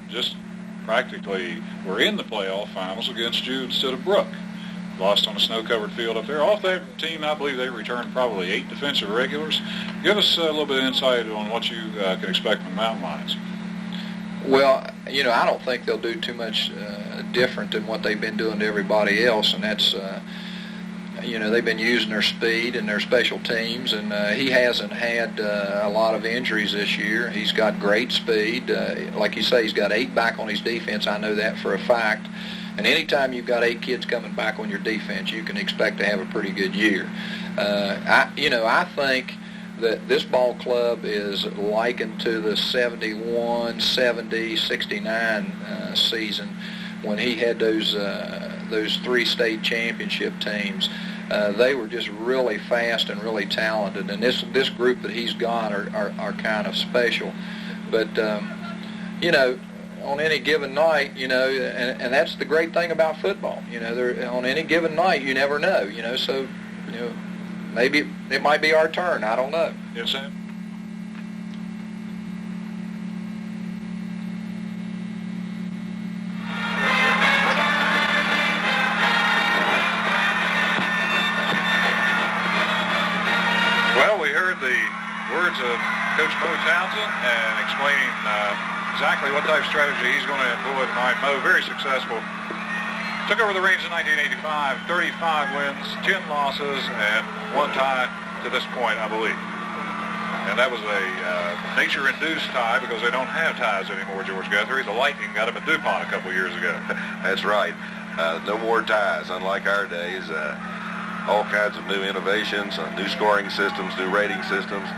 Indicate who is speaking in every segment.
Speaker 1: just practically were in the playoff finals against you instead of Brooke. Lost on a snow-covered field up there. Off that team, I believe they returned probably 8 defensive regulars. Give us a little bit of insight on what you can expect from the Mountain Lions.
Speaker 2: Well, I don't think they'll do too much different than what they've been doing to everybody else, and that's, they've been using their speed and their special teams, and he hasn't had a lot of injuries this year. He's got great speed. Like you say, he's got 8 back on his defense. I know that for a fact. And anytime you've got 8 kids coming back on your defense, you can expect to have a pretty good year. I think that this ball club is likened to the 71, 70, 69 season when he had those 3 state championship teams. They were just really fast and really talented, and this group that he's got are kind of special. But on any given night, and that's the great thing about football. On any given night, you never know. So maybe it might be our turn. I don't know.
Speaker 1: Yes, sir. Well, we heard the words of Coach Mo Townsend and explaining exactly what type of strategy he's going to employ tonight. Mo, very successful. Took over the reins in 1985, 35 wins, 10 losses, and 1 tie to this point, I believe. And that was a nature-induced tie because they don't have ties anymore, George Guthrie. The Lightning got him at DuPont a couple years ago.
Speaker 3: That's right. No more ties, unlike our days. All kinds of new innovations, new scoring systems, new rating systems.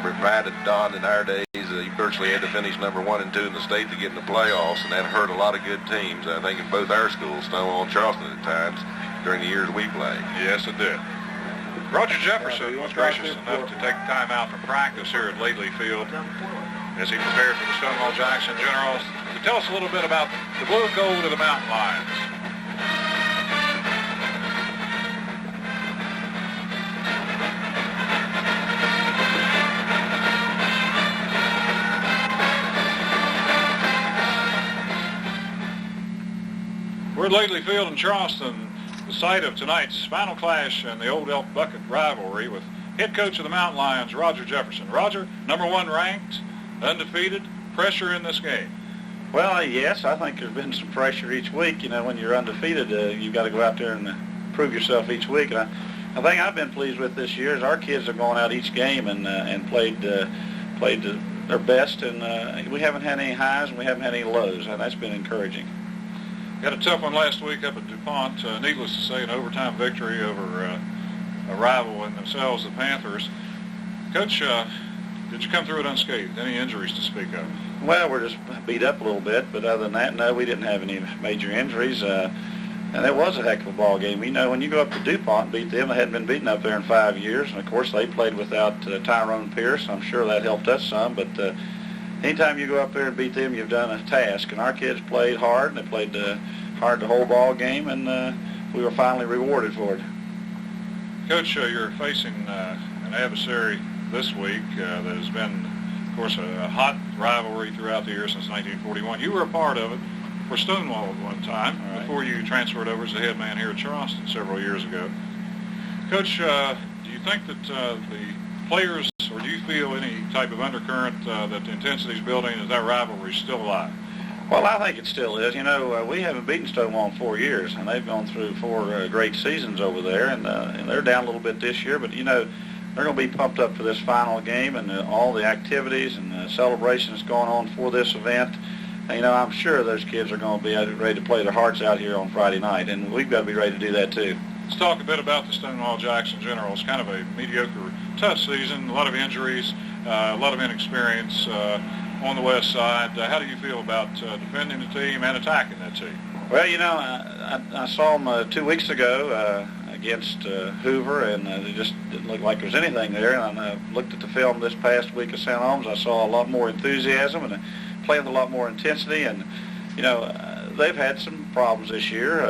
Speaker 3: Reminded Don in our days, he virtually had to finish number 1 and 2 in the state to get in the playoffs, and that hurt a lot of good teams. I think in both our schools, Stonewall and Charleston at times, during the years we played.
Speaker 1: Yes, it did. Roger Jefferson was gracious enough to take time out from practice here at Lately Field as he prepared for the Stonewall Jackson Generals to tell us a little bit about the blue and gold of the Mountain Lions. We're at Lately Field in Charleston, the site of tonight's final clash in the Old Elk Bucket rivalry with head coach of the Mountain Lions, Roger Jefferson. Roger, number 1 ranked, undefeated, pressure in this game.
Speaker 4: Well, yes, I think there's been some pressure each week. When you're undefeated, you've got to go out there and prove yourself each week. And I think I've been pleased with this year is our kids have gone out each game and played their best, and we haven't had any highs and we haven't had any lows, and that's been encouraging.
Speaker 1: Got a tough one last week up at DuPont. Needless to say, an overtime victory over a rival in themselves, the Panthers. Coach, did you come through it unscathed? Any injuries to speak of?
Speaker 4: Well, we're just beat up a little bit, but other than that, no, we didn't have any major injuries. And it was a heck of a ball game. When you go up to DuPont and beat them, they hadn't been beaten up there in 5 years. And, of course, they played without Tyrone Pierce. I'm sure that helped us some, but anytime you go up there and beat them, you've done a task. And our kids played hard, and they played hard the whole ball game, and we were finally rewarded for it.
Speaker 1: Coach, you're facing an adversary this week that has been, of course, a hot rivalry throughout the year since 1941. You were a part of it for Stonewall at one time, before you transferred over as the head man here at Charleston several years ago. Coach, do you think that the players, or do you feel any type of undercurrent that the intensity is building, is that rivalry still alive?
Speaker 4: Well, I think it still is. We haven't beaten Stonewall in 4 years, and they've gone through 4 great seasons over there, and they're down a little bit this year, but, they're going to be pumped up for this final game and all the activities and the celebrations going on for this event. And, I'm sure those kids are going to be ready to play their hearts out here on Friday night, and we've got to be ready to do that too.
Speaker 1: Let's talk a bit about the Stonewall Jackson Generals. Kind of a mediocre, tough season, a lot of injuries, a lot of inexperience on the west side. How do you feel about defending the team and attacking that team?
Speaker 4: Well, I saw them 2 weeks ago against Hoover, and it just didn't look like there was anything there. And I looked at the film this past week at St. Holmes. I saw a lot more enthusiasm and playing with a lot more intensity. And, they've had some problems this year,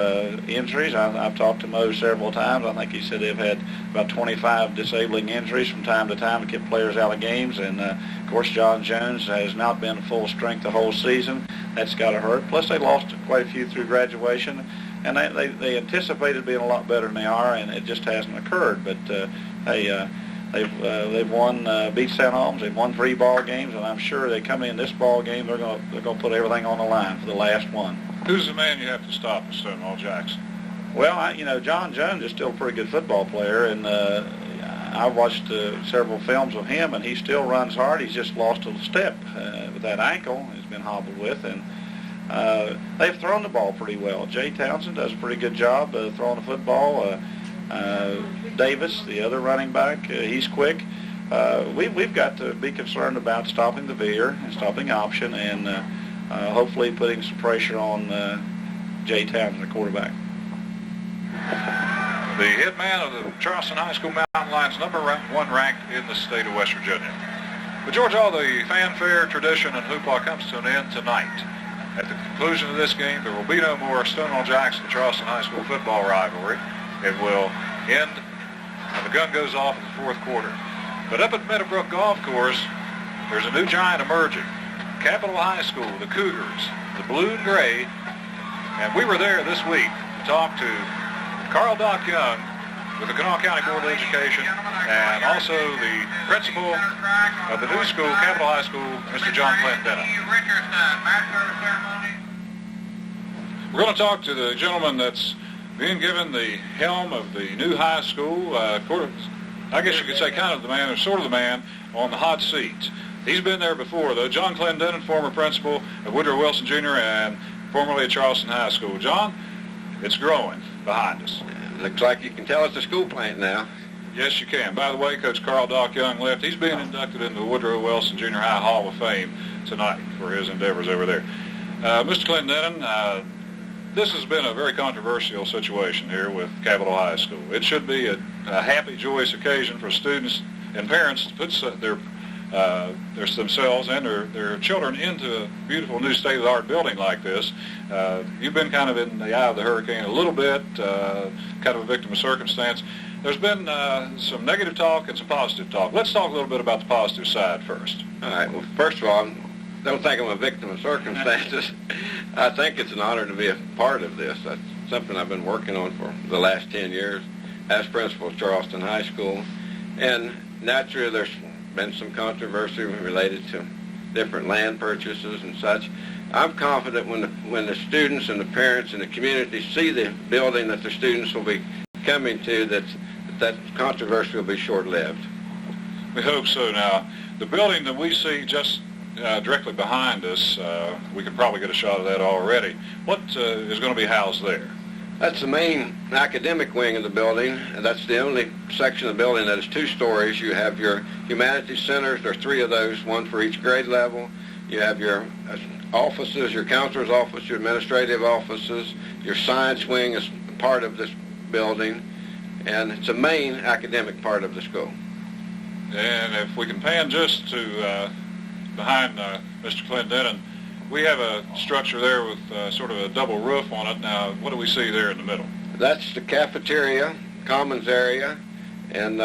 Speaker 4: injuries. I've talked to Mo several times. I think he said they've had about 25 disabling injuries from time to time to keep players out of games. And, of course, John Jones has not been full strength the whole season. that's got to hurt. Plus, they lost quite a few through graduation, and they anticipated being a lot better than they are, and it just hasn't occurred. But they've won, beat St. Holmes. They've won 3 ball games, and I'm sure they come in this ball game, they're going to put everything on the line for the last one.
Speaker 1: Who's the man you have to stop at Stonewall Jackson?
Speaker 4: Well, John Jones is still a pretty good football player, and I watched several films of him, and he still runs hard. He's just lost a step with that ankle he's been hobbled with, and they've thrown the ball pretty well. Jay Townsend does a pretty good job throwing the football. Davis, the other running back, he's quick. We've got to be concerned about stopping the veer and stopping option, and hopefully putting some pressure on Jay Townsend, the quarterback.
Speaker 1: The hit man of the Charleston High School Mountain Lions, #1 ranked in the state of West Virginia. But George, all the fanfare, tradition, and hoopla comes to an end tonight. At the conclusion of this game, there will be no more Stonewall Jackson Charleston High School football rivalry. It will end when the gun goes off in the 4th quarter. But up at Meadowbrook Golf Course, there's a new giant emerging. Capitol High School, the Cougars, the blue and gray. And we were there this week to talk to Carl Doc Young with the Kanawha County Board of Education, and also the principal of the new school, Capitol High School, Mr. John Clendennin. We're going to talk to the gentleman that's being given the helm of the new high school. I guess you could say kind of the man, or sort of the man, on the hot seat. He's been there before, though. John Clendennin, former principal of Woodrow Wilson Jr. and formerly at Charleston High School. John, it's growing behind us.
Speaker 5: Looks like you can tell it's a school plant now.
Speaker 1: Yes, you can. By the way, Coach Carl Doc Young left. He's being inducted into the Woodrow Wilson Junior High Hall of Fame tonight for his endeavors over there. Mr. Clendennin, this has been a very controversial situation here with Capitol High School. It should be a happy, joyous occasion for students and parents to put themselves and their children into a beautiful new state-of-the-art building like this. You've been kind of in the eye of the hurricane a little bit, kind of a victim of circumstance. There's been some negative talk and some positive talk. Let's talk a little bit about the positive side first.
Speaker 5: All right. Well, first of all, don't think I'm a victim of circumstances. I think it's an honor to be a part of this. That's something I've been working on for the last 10 years as principal of Charleston High School. And naturally, there's been some controversy related to different land purchases and such. I'm confident when the students and the parents and the community see the building that the students will be coming to, that controversy will be short-lived.
Speaker 1: We hope so. Now, the building that we see just directly behind us, we could probably get a shot of that already. What is going to be housed there?
Speaker 5: That's the main academic wing of the building. That's the only section of the building that is 2 stories. You have your humanities centers. There are 3 of those, 1 for each grade level. You have your offices, your counselor's office, your administrative offices. Your science wing is part of this building, and it's a main academic part of the school.
Speaker 1: And if we can pan just to behind Mr. Clendennin, we have a structure there with sort of a double roof on it. Now, what do we see there in the middle?
Speaker 5: That's the cafeteria, commons area, and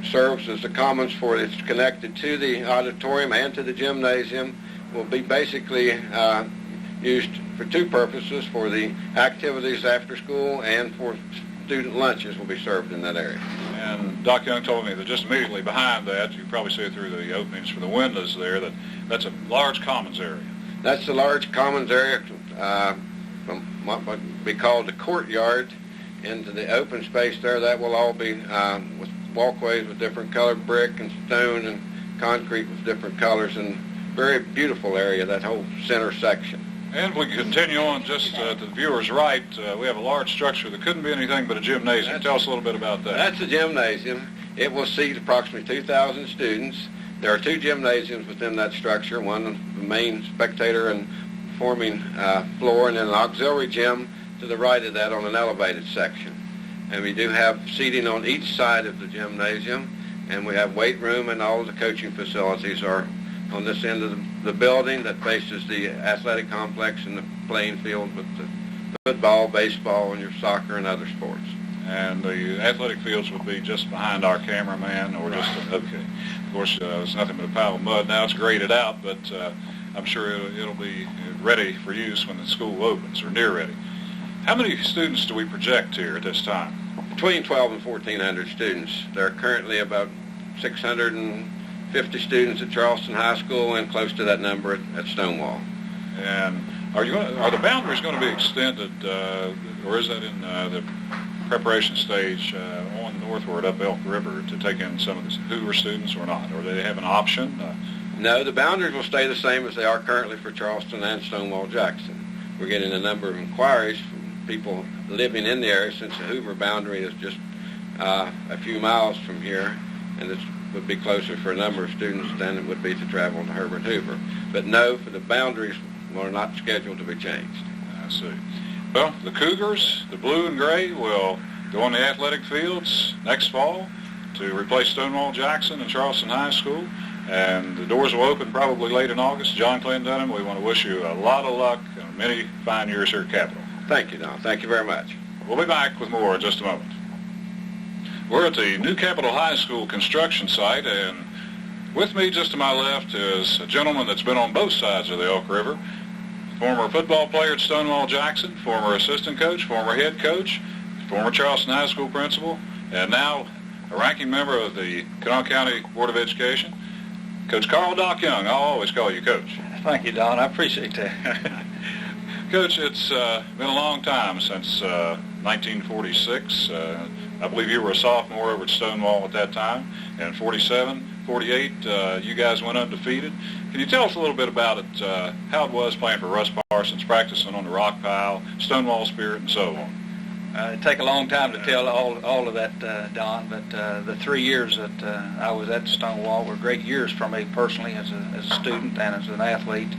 Speaker 5: serves as the commons for it. It's connected to the auditorium and to the gymnasium. Will be basically used for 2 purposes, for the activities after school and for student lunches will be served in that area.
Speaker 1: And Doc Young told me that just immediately behind that, you probably see it through the openings for the windows there, that's a large commons area.
Speaker 5: That's the large commons area from what would be called the courtyard into the open space there. That will all be with walkways with different colored brick and stone and concrete with different colors, and very beautiful area, that whole center section.
Speaker 1: And if we continue on just to the viewer's right, we have a large structure that couldn't be anything but a gymnasium. Tell us a little bit about that.
Speaker 5: That's a gymnasium. It will seat approximately 2,000 students. There are 2 gymnasiums within that structure, one the main spectator and performing floor, and then an auxiliary gym to the right of that on an elevated section. And we do have seating on each side of the gymnasium, and we have weight room, and all of the coaching facilities are on this end of the building that faces the athletic complex and the playing field with the football, baseball, and your soccer and other sports.
Speaker 1: And the athletic fields will be just behind our cameraman, or just, okay. Of course, it's nothing but a pile of mud now. It's graded out, but I'm sure it'll be ready for use when the school opens, or near ready. How many students do we project here at this time?
Speaker 5: Between 12 and 1,400 students. There are currently about 650 students at Charleston High School and close to that number at Stonewall.
Speaker 1: And are the boundaries going to be extended, or is that in the preparation stage on northward up Elk River to take in some of the Hoover students or not? Or do they have an option?
Speaker 5: No, the boundaries will stay the same as they are currently for Charleston and Stonewall Jackson. We're getting a number of inquiries from people living in the area since the Hoover boundary is just a few miles from here, and it would be closer for a number of students than it would be to travel to Herbert Hoover. But no, for the boundaries are not scheduled to be changed.
Speaker 1: I see. Well, the Cougars, the blue and gray, will go on the athletic fields next fall to replace Stonewall Jackson and Charleston High School, and the doors will open probably late in August. John Clendenin, we want to wish you a lot of luck and many fine years here at Capitol.
Speaker 5: Thank you, Don. Thank you very much.
Speaker 1: We'll be back with more in just a moment. We're at the new Capitol High School construction site, and with me just to my left is a gentleman that's been on both sides of the Elk River, former football player at Stonewall Jackson, former assistant coach, former head coach, former Charleston High School principal, and now a ranking member of the Kanawha County Board of Education, Coach Carl Doc Young. I'll always call you Coach.
Speaker 4: Thank you, Don. I appreciate that.
Speaker 1: Coach, it's been a long time since 1946. I believe you were a sophomore over at Stonewall at that time, and 47, 48, you guys went undefeated. Can you tell us a little bit about it, how it was playing for Russ Parsons, practicing on the rock pile, Stonewall spirit, and so on?
Speaker 4: It'd take a long time to tell all of that, Don, but the 3 years that I was at Stonewall were great years for me personally as a student and as an athlete.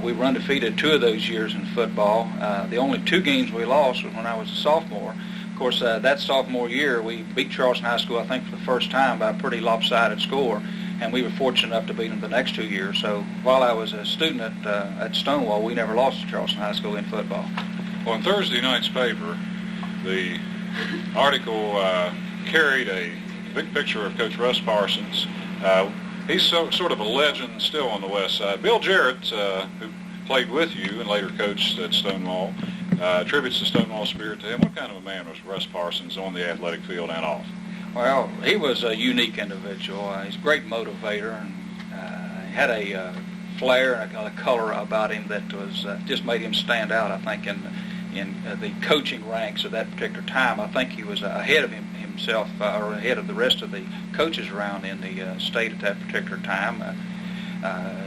Speaker 4: We were undefeated 2 of those years in football. The only 2 games we lost was when I was a sophomore. Of course, that sophomore year, we beat Charleston High School, I think, for the first time by a pretty lopsided score, and we were fortunate enough to beat them the next 2 years. So while I was a student at Stonewall, we never lost to Charleston High School in football.
Speaker 1: Well, in Thursday night's paper, the article carried a big picture of Coach Russ Parsons. He's sort of a legend still on the west side. Bill Jarrett, who played with you and later coached at Stonewall, attributes the Stonewall spirit to him. What kind of a man was Russ Parsons on the athletic field and off?
Speaker 4: Well, he was a unique individual. He's a great motivator, and he had a flair and a color about him that was just made him stand out, I think, in the coaching ranks of that particular time. I think he was ahead of himself, or ahead of the rest of the coaches around in the state at that particular time.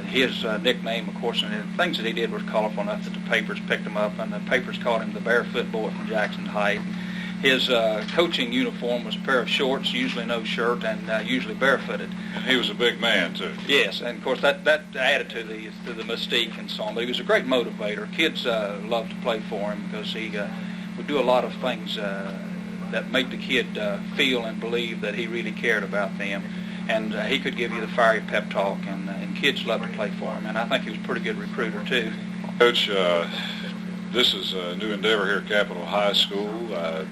Speaker 4: His nickname, of course, and the things that he did was colorful enough that the papers picked him up, and the papers called him the barefoot boy from Jackson Heights. His coaching uniform was a pair of shorts, usually no shirt, and usually barefooted.
Speaker 1: And he was a big man, too.
Speaker 4: Yes, and of course that added to the mystique and so on. But he was a great motivator. Kids loved to play for him because he would do a lot of things that make the kid feel and believe that he really cared about them. And he could give you the fiery pep talk, and kids loved to play for him. And I think he was a pretty good recruiter, too.
Speaker 1: Coach, this is a new endeavor here at Capitol High School.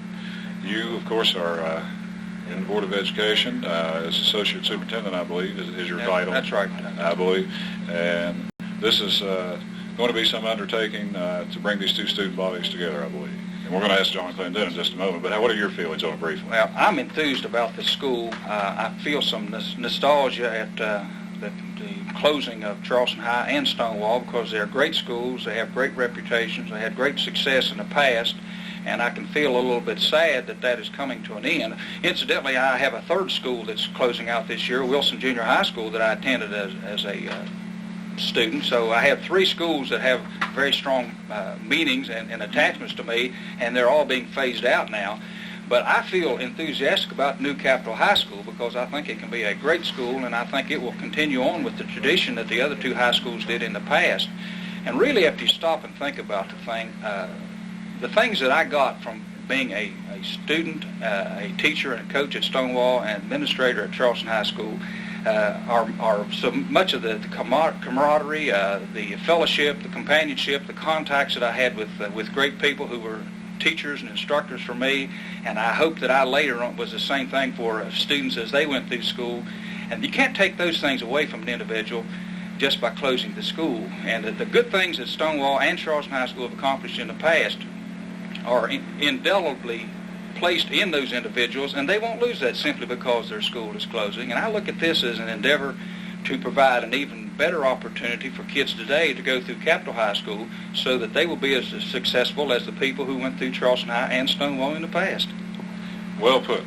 Speaker 1: You, of course, are in the Board of Education as Associate Superintendent, I believe, is your title.
Speaker 4: That's right.
Speaker 1: I believe. And this is going to be some undertaking to bring these 2 student bodies together, I believe. And we're going to ask John Clendenin in just a moment, but what are your feelings on it briefly?
Speaker 4: Well, I'm enthused about the school. I feel some nostalgia at the closing of Charleston High and Stonewall because they're great schools. They have great reputations. They had great success in the past. And I can feel a little bit sad that is coming to an end. Incidentally, I have a 3rd school that's closing out this year, Wilson Junior High School, that I attended as a student. So I have 3 schools that have very strong meanings and attachments to me, and they're all being phased out now. But I feel enthusiastic about New Capitol High School because I think it can be a great school, and I think it will continue on with the tradition that the other 2 high schools did in the past. And really, if you stop and think about the things that I got from being a student, a teacher and a coach at Stonewall, and administrator at Charleston High School are so much of the camaraderie, the fellowship, the companionship, the contacts that I had with great people who were teachers and instructors for me, and I hope that I later on was the same thing for students as they went through school. And you can't take those things away from an individual.
Speaker 6: just by closing the school. And the good things that Stonewall and Charleston High School have accomplished in the past are indelibly placed in those individuals, and they won't lose that simply because their school is closing. And I look at this as an endeavor to provide an even better opportunity for kids today to go through Capital High School so that they will be as successful as the people who went through Charleston High and Stonewall in the past.
Speaker 1: Well put.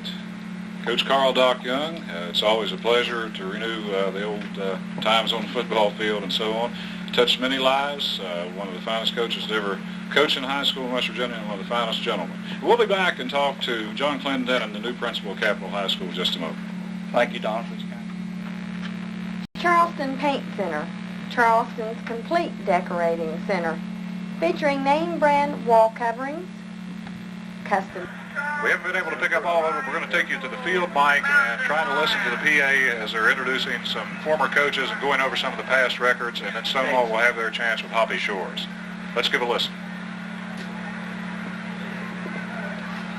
Speaker 1: Coach Carl Doc Young, it's always a pleasure to renew the old times on the football field and so on. Touched many lives, one of the finest coaches to ever coach in high school in West Virginia, and one of the finest gentlemen. We'll be back and talk to John Clendenin, the new principal of Capital High School, in just a moment.
Speaker 6: Thank you, Don, for this.
Speaker 7: Charleston Paint Center, Charleston's complete decorating center, featuring name brand wall coverings, custom.
Speaker 1: We haven't been able to pick up all of it. We're going to take you to the field mic and try to listen to the PA as they're introducing some former coaches and going over some of the past records, and then Stonewall will have their chance with Hoppy Shores. Let's give a listen.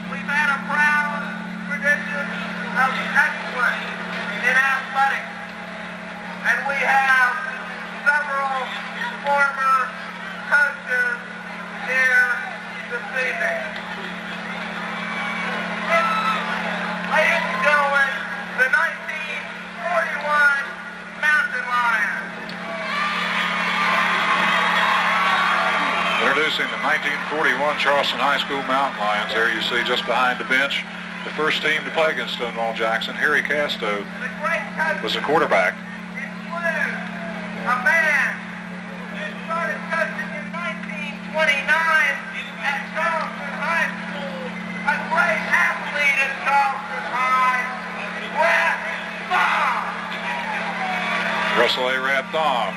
Speaker 8: We've had a proud tradition of excellence in athletics, and we have several former coaches here this evening. Ladies and gentlemen, the 1941 Mountain Lions.
Speaker 1: Introducing the 1941 Charleston High School Mountain Lions. There you see just behind the bench the first team to play against Stonewall Jackson. Harry Casto was the quarterback.
Speaker 8: A man who started coaching in 1929 at Charleston High School, a great athlete at Charleston High, Rat Thom.
Speaker 1: Russell A. Rat Thom.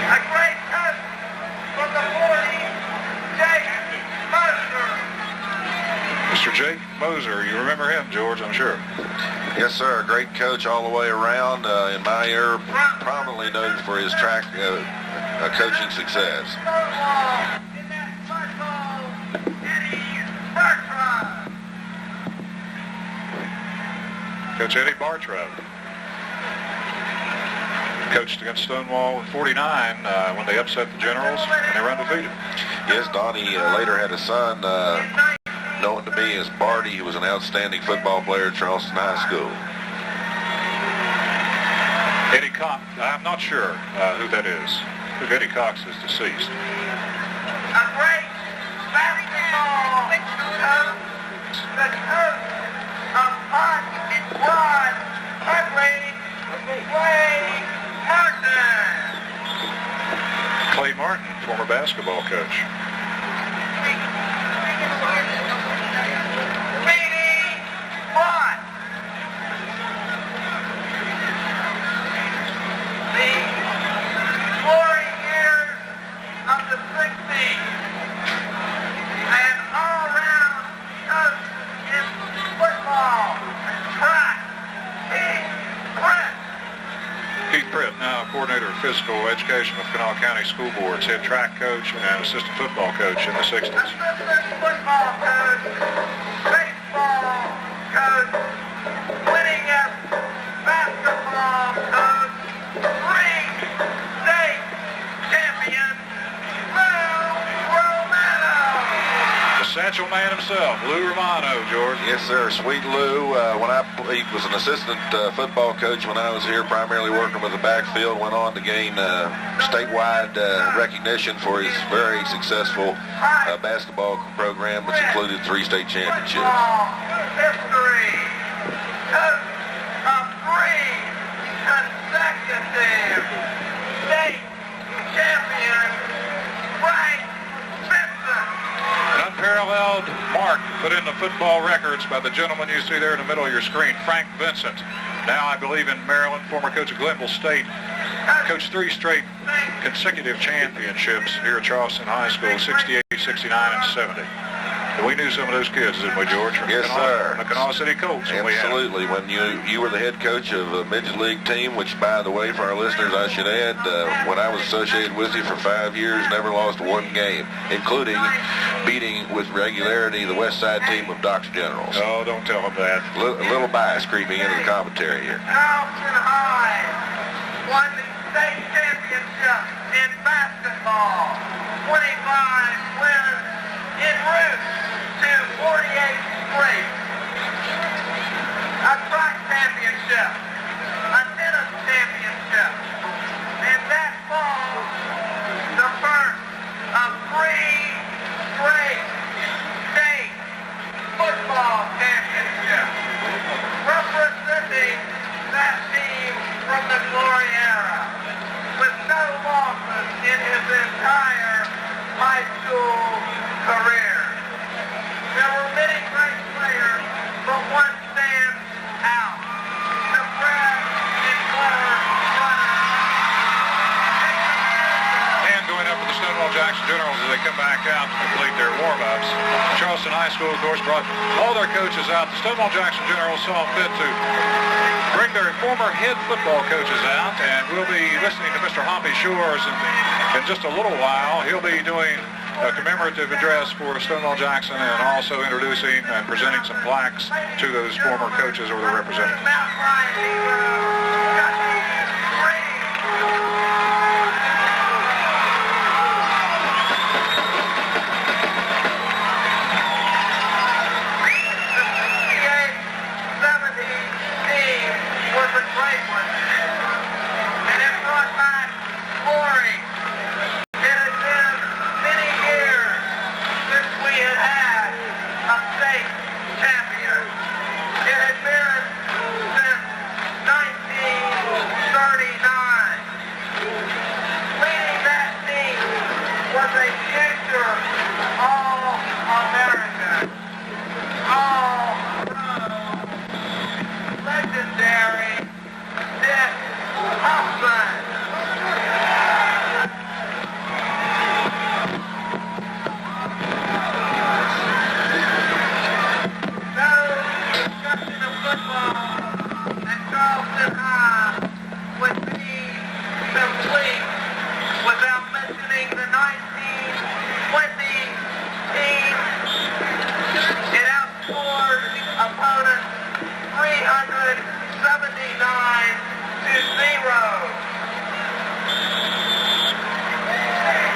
Speaker 8: A great coach from the 40s, Jake Moser.
Speaker 1: Mr. Jake Moser, you remember him, George, I'm sure.
Speaker 3: Yes, sir. A great coach all the way around. In my era, prominently known for his track coaching success.
Speaker 8: Stonewall in that football, Eddie Bartra.
Speaker 1: Coach Eddie Bartra coached against Stonewall in 49 when they upset the Generals and they were undefeated.
Speaker 3: Yes, Donnie later had a son known to me as Barty, who was an outstanding football player at Charleston High School.
Speaker 1: Eddie Cox, I'm not sure who that is. Eddie Cox is deceased.
Speaker 8: A great basketball coach, the coach of Hot Rod Huntley, Clay Martin.
Speaker 1: Clay Martin, former basketball coach.
Speaker 8: Beanie Watt. The glory years of the 60s. An all-around coach in football and track.
Speaker 1: Keith Pritt, now coordinator of physical education with Kanawha County School Boards, head track coach and assistant football coach in the 60s.
Speaker 8: Assistant football coach, baseball coach, winning at basketball coach, 3 state champions, Lou Romano.
Speaker 1: The Satchel Man himself, Lou Romano, George.
Speaker 3: Yes, sir. Sweet Lou. He was an assistant football coach when I was here, primarily working with the backfield. Went on to gain statewide recognition for his very successful basketball program, which included 3 state championships.
Speaker 8: History. Coach of 3 consecutive state champions, Frank Vincent.
Speaker 1: An unparalleled mark put in the football records by the gentleman you see there in the middle of your screen, Frank Vincent. Now I believe in Maryland, former coach of Glenville State. Coached 3 straight consecutive championships here at Charleston High School, 68, 69, and 70. we knew some of those kids, didn't we, George? From
Speaker 3: Yes, sir.
Speaker 1: The Kanawha City Colts.
Speaker 3: Absolutely. When you were the head coach of a Midget League team, which, by the way, for our listeners, I should add, when I was associated with you for 5 years, never lost one game, including beating with regularity the West Side team of Doc's Generals.
Speaker 1: Oh, don't tell them that.
Speaker 3: A little bias creeping into the commentary here.
Speaker 8: Charleston High won the state championship in basketball. 25 wins en route to 48 straight. A track championship, a tennis championship, and that falls the first of 3 straight state football championships. Representing that team from the glory era, with no losses in his entire high school career. There were many great players, but one stands out. The Fred and clever runner.
Speaker 1: And going up for the Stonewall Jackson Generals as they come back out to complete their warm-ups. Charleston High School, of course, brought all their coaches out. The Stonewall Jackson Generals saw fit to bring their former head football coaches out, and we'll be listening to Mr. Hoppy Shores in just a little while. He'll be doing a commemorative address for Stonewall Jackson and also introducing and presenting some plaques to those former coaches or their representatives.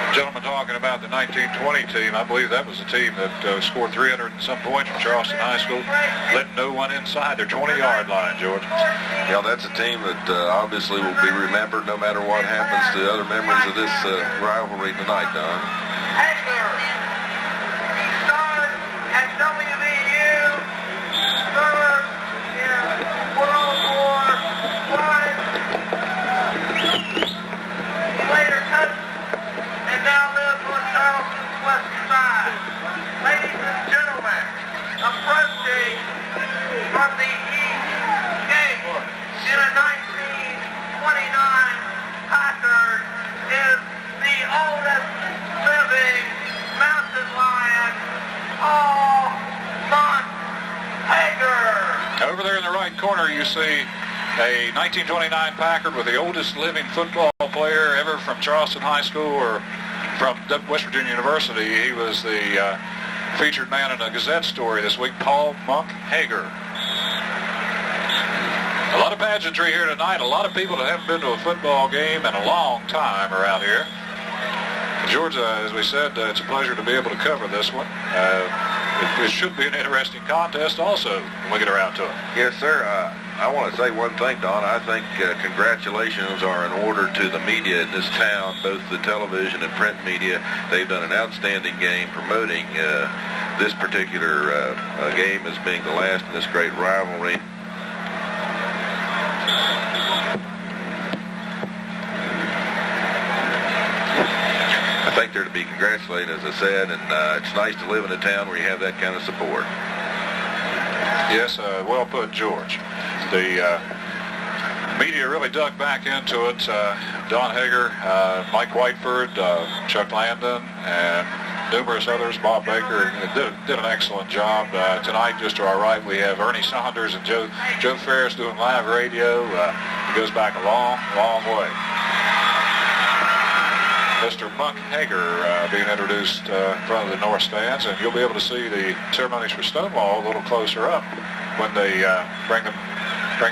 Speaker 1: Gentlemen, talking about the 1920 team, I believe that was the team that scored 300 and some points from Charleston High School, letting no one inside their 20-yard line, George.
Speaker 3: Yeah, that's a team that obviously will be remembered no matter what happens to other members of this rivalry tonight, Don.
Speaker 8: From the East Gate in a 1929 Packard is the oldest living mountain lion, Paul Hager.
Speaker 1: Over there in the right corner, you see a 1929 Packard with the oldest living football player ever from Charleston High School or from West Virginia University. He was the featured man in a Gazette story this week, Paul Hager. A lot of pageantry here tonight. A lot of people that haven't been to a football game in a long time are out here. Georgia, as we said, it's a pleasure to be able to cover this one. It should be an interesting contest also when we get around to it.
Speaker 3: Yes, sir. I want to say one thing, Don. I think congratulations are in order to the media in this town, both the television and print media. They've done an outstanding game promoting this particular game as being the last in this great rivalry. I think they're to be congratulated, as I said, and it's nice to live in a town where you have that kind of support.
Speaker 1: Yes, well put, George. The media really dug back into it. Don Hager, Mike Whiteford, Chuck Landon, and numerous others. Bob Baker did an excellent job. Tonight, just to our right, we have Ernie Saunders and Joe Ferris doing live radio. It goes back a long, long way. Mr. Buck Hager being introduced in front of the north stands, and you'll be able to see the ceremonies for Stonewall a little closer up when they bring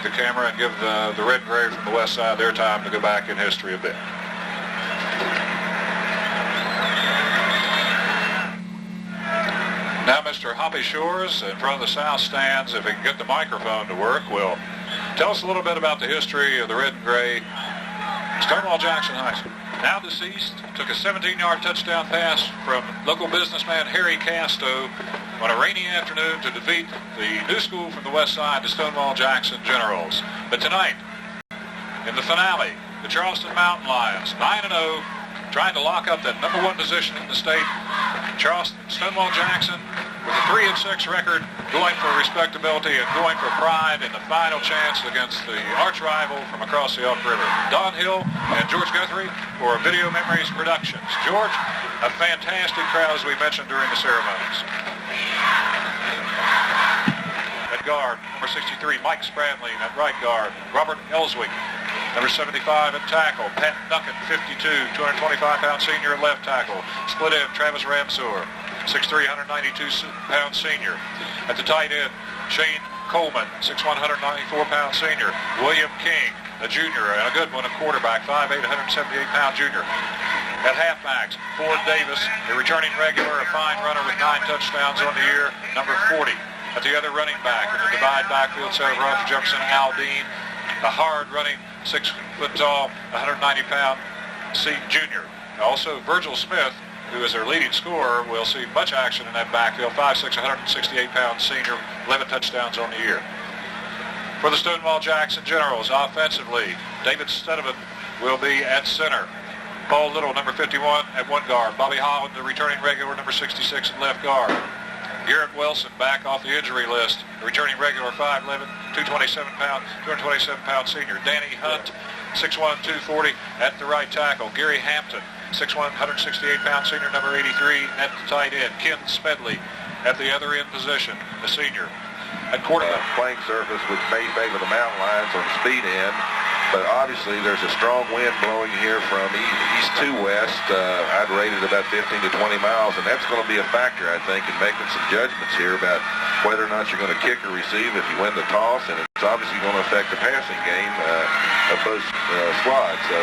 Speaker 1: the camera and give the red and gray from the west side their time to go back in history a bit. Now Mr. Hoppy Shores in front of the south stands, if he can get the microphone to work, will tell us a little bit about the history of the red and gray Stonewall Jackson High School. Now deceased, took a 17-yard touchdown pass from local businessman Harry Casto on a rainy afternoon to defeat the new school from the west side, the Stonewall Jackson Generals. But tonight, in the finale, the Charleston Mountain Lions, 9-0, trying to lock up that number 1 position in the state. Stonewall Jackson with a 3-6 record, going for respectability and going for pride in the final chance against the arch rival from across the Elk River. Don Hill and George Guthrie for Video Memories Productions. George, a fantastic crowd as we mentioned during the ceremonies. At guard, number 63, Mike Spradley. At right guard, Robert Ellswick. Number 75 at tackle, Pat Duncan, 52, 225-pound senior at left tackle. Split end, Travis Ramsour, 6'3", 192-pound senior. At the tight end, Shane Coleman, 6'1", 194-pound senior. William King, a junior, and a good one, a quarterback, 5'8", 178-pound junior. At halfbacks, Ford Davis, a returning regular, a fine runner with 9 touchdowns on the year, number 40. At the other running back, in the divide backfield set of Roger Jefferson, Al Dean, a hard-running, 6-foot-tall, 190-pound junior. Also, Virgil Smith, who is their leading scorer, will see much action in that backfield. 5'6", 168-pound senior, 11 touchdowns on the year. For the Stonewall Jackson Generals, offensively, David Stedeman will be at center. Paul Little, number 51, at one guard. Bobby Holland, the returning regular, number 66, at left guard. Garrett Wilson, back off the injury list, returning regular, 5'11", 227-pound senior. Danny Hunt, 6'1", 240 at the right tackle. Gary Hampton, 6'1", 168-pound senior, number 83 at the tight end. Ken Spedley at the other end position, the senior. At quarterback.
Speaker 3: Playing surface would favor the Mountain Lions on the speed end, but obviously there's a strong wind blowing here from east to west. I'd rate it about 15 to 20 miles, and that's going to be a factor, I think, in making some judgments here about whether or not you're going to kick or receive if you win the toss, and it's obviously going to affect the passing game of both squads. So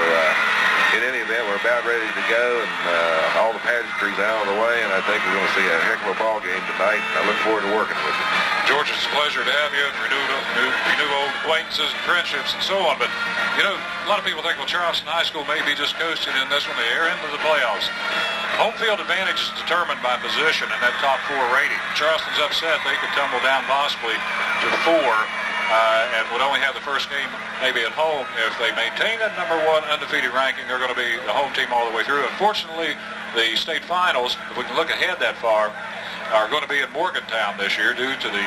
Speaker 3: in any event, we're about ready to go, and all the pageantry's out of the way, and I think we're going to see a heck of a ball game tonight. I look forward to working with you.
Speaker 1: George, it's a pleasure to have you and renew old acquaintances and friendships and so on. But, you know, a lot of people think, well, Charleston High School may be just coasting in this one. They're into the playoffs. Home field advantage is determined by position in that top 4 rating. Charleston's upset. They could tumble down possibly to 4 and would only have the first game maybe at home. If they maintain that number 1 undefeated ranking, they're going to be the home team all the way through. Unfortunately, the state finals, if we can look ahead that far, are going to be in Morgantown this year due to the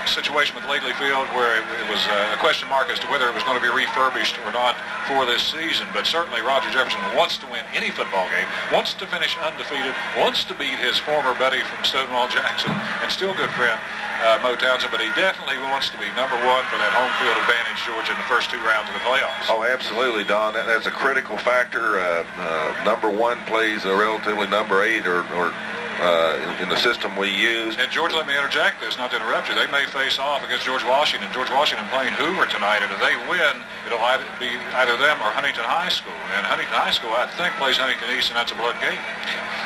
Speaker 1: situation with Lately Field, where it was a question mark as to whether it was going to be refurbished or not for this season. But certainly Roger Jefferson wants to win any football game, wants to finish undefeated, wants to beat his former buddy from Stonewall Jackson and still good friend Mo Townsend, but he definitely wants to be number 1 for that home field advantage, George, in the first 2 rounds of the playoffs.
Speaker 3: Oh, absolutely, Don. That's a critical factor. Number 1 plays a relatively number 8 or in the system we use.
Speaker 1: And George, let me interject this, not to interrupt you. They may face off against George Washington. George Washington playing Hoover tonight, and if they win, it'll either be either them or Huntington High School. And Huntington High School, I think, plays Huntington East, and that's a blood game.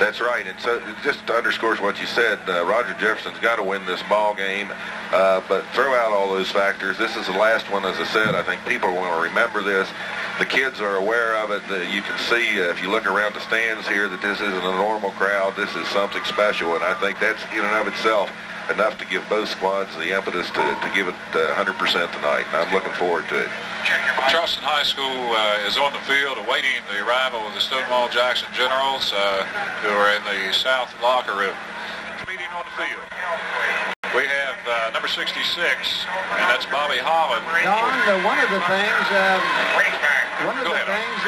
Speaker 3: That's right. And so it just underscores what you said. Roger Jefferson's got to win this ball game. But throw out all those factors. This is the last one, as I said. I think people want to remember this. The kids are aware of it. You can see, if you look around the stands here, that this isn't a normal crowd. This is something special, and I think that's in and of itself enough to give both squads the impetus to give it 100% tonight. And I'm looking forward to it.
Speaker 1: Charleston High School is on the field awaiting the arrival of the Stonewall Jackson Generals, who are in the south locker room. Meeting on the field. We have number 66, and that's Bobby Holland.
Speaker 9: Don, one of the things One of
Speaker 1: Go
Speaker 9: the
Speaker 1: ahead.
Speaker 9: things,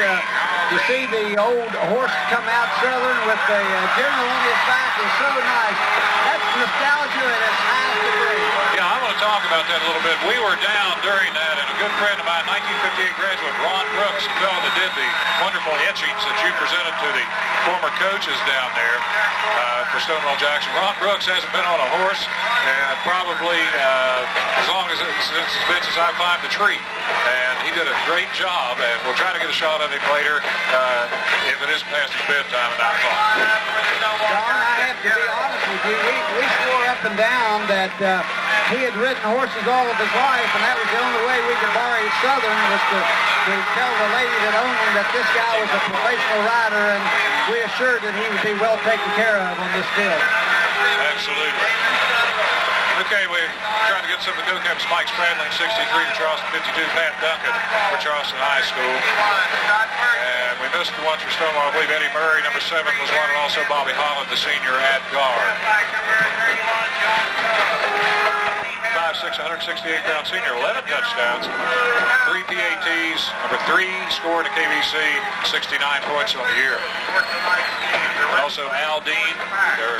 Speaker 9: you see the old horse come out Southern with the general on his back is so nice. That's nostalgia at its highest degree.
Speaker 1: Yeah, I want to talk about that a little bit. We were down during that, and a good friend of mine, 1958 graduate Ron Brooks, the fellow that did the wonderful etchings that you presented to the former coaches down there for Stonewall Jackson. Ron Brooks hasn't been on a horse probably as long as it's been since I climbed the tree. And he did a great job, and we'll try to get a shot of him later if it is past his bedtime at 9 o'clock.
Speaker 9: Don, I have to be honest with you. We swore up and down that he had ridden horses all of his life, and that was the only way we could borrow his Southern was to tell the lady that owned him that this guy was a professional rider, and we assured that he would be well taken care of on this field.
Speaker 1: Absolutely. Okay, we're trying to get some of the go-caps. Mike Spradling, 63 to Charleston, 52. Pat Duncan for Charleston High School. And we missed the ones for Stonewall. I believe Eddie Murray, number 7, was one, and also Bobby Holland, the senior at guard. 5'6", 168-pound senior, 11 touchdowns, 3 PATs, number 3 scored at KVC, 69 points on the year. And also Al Dean, their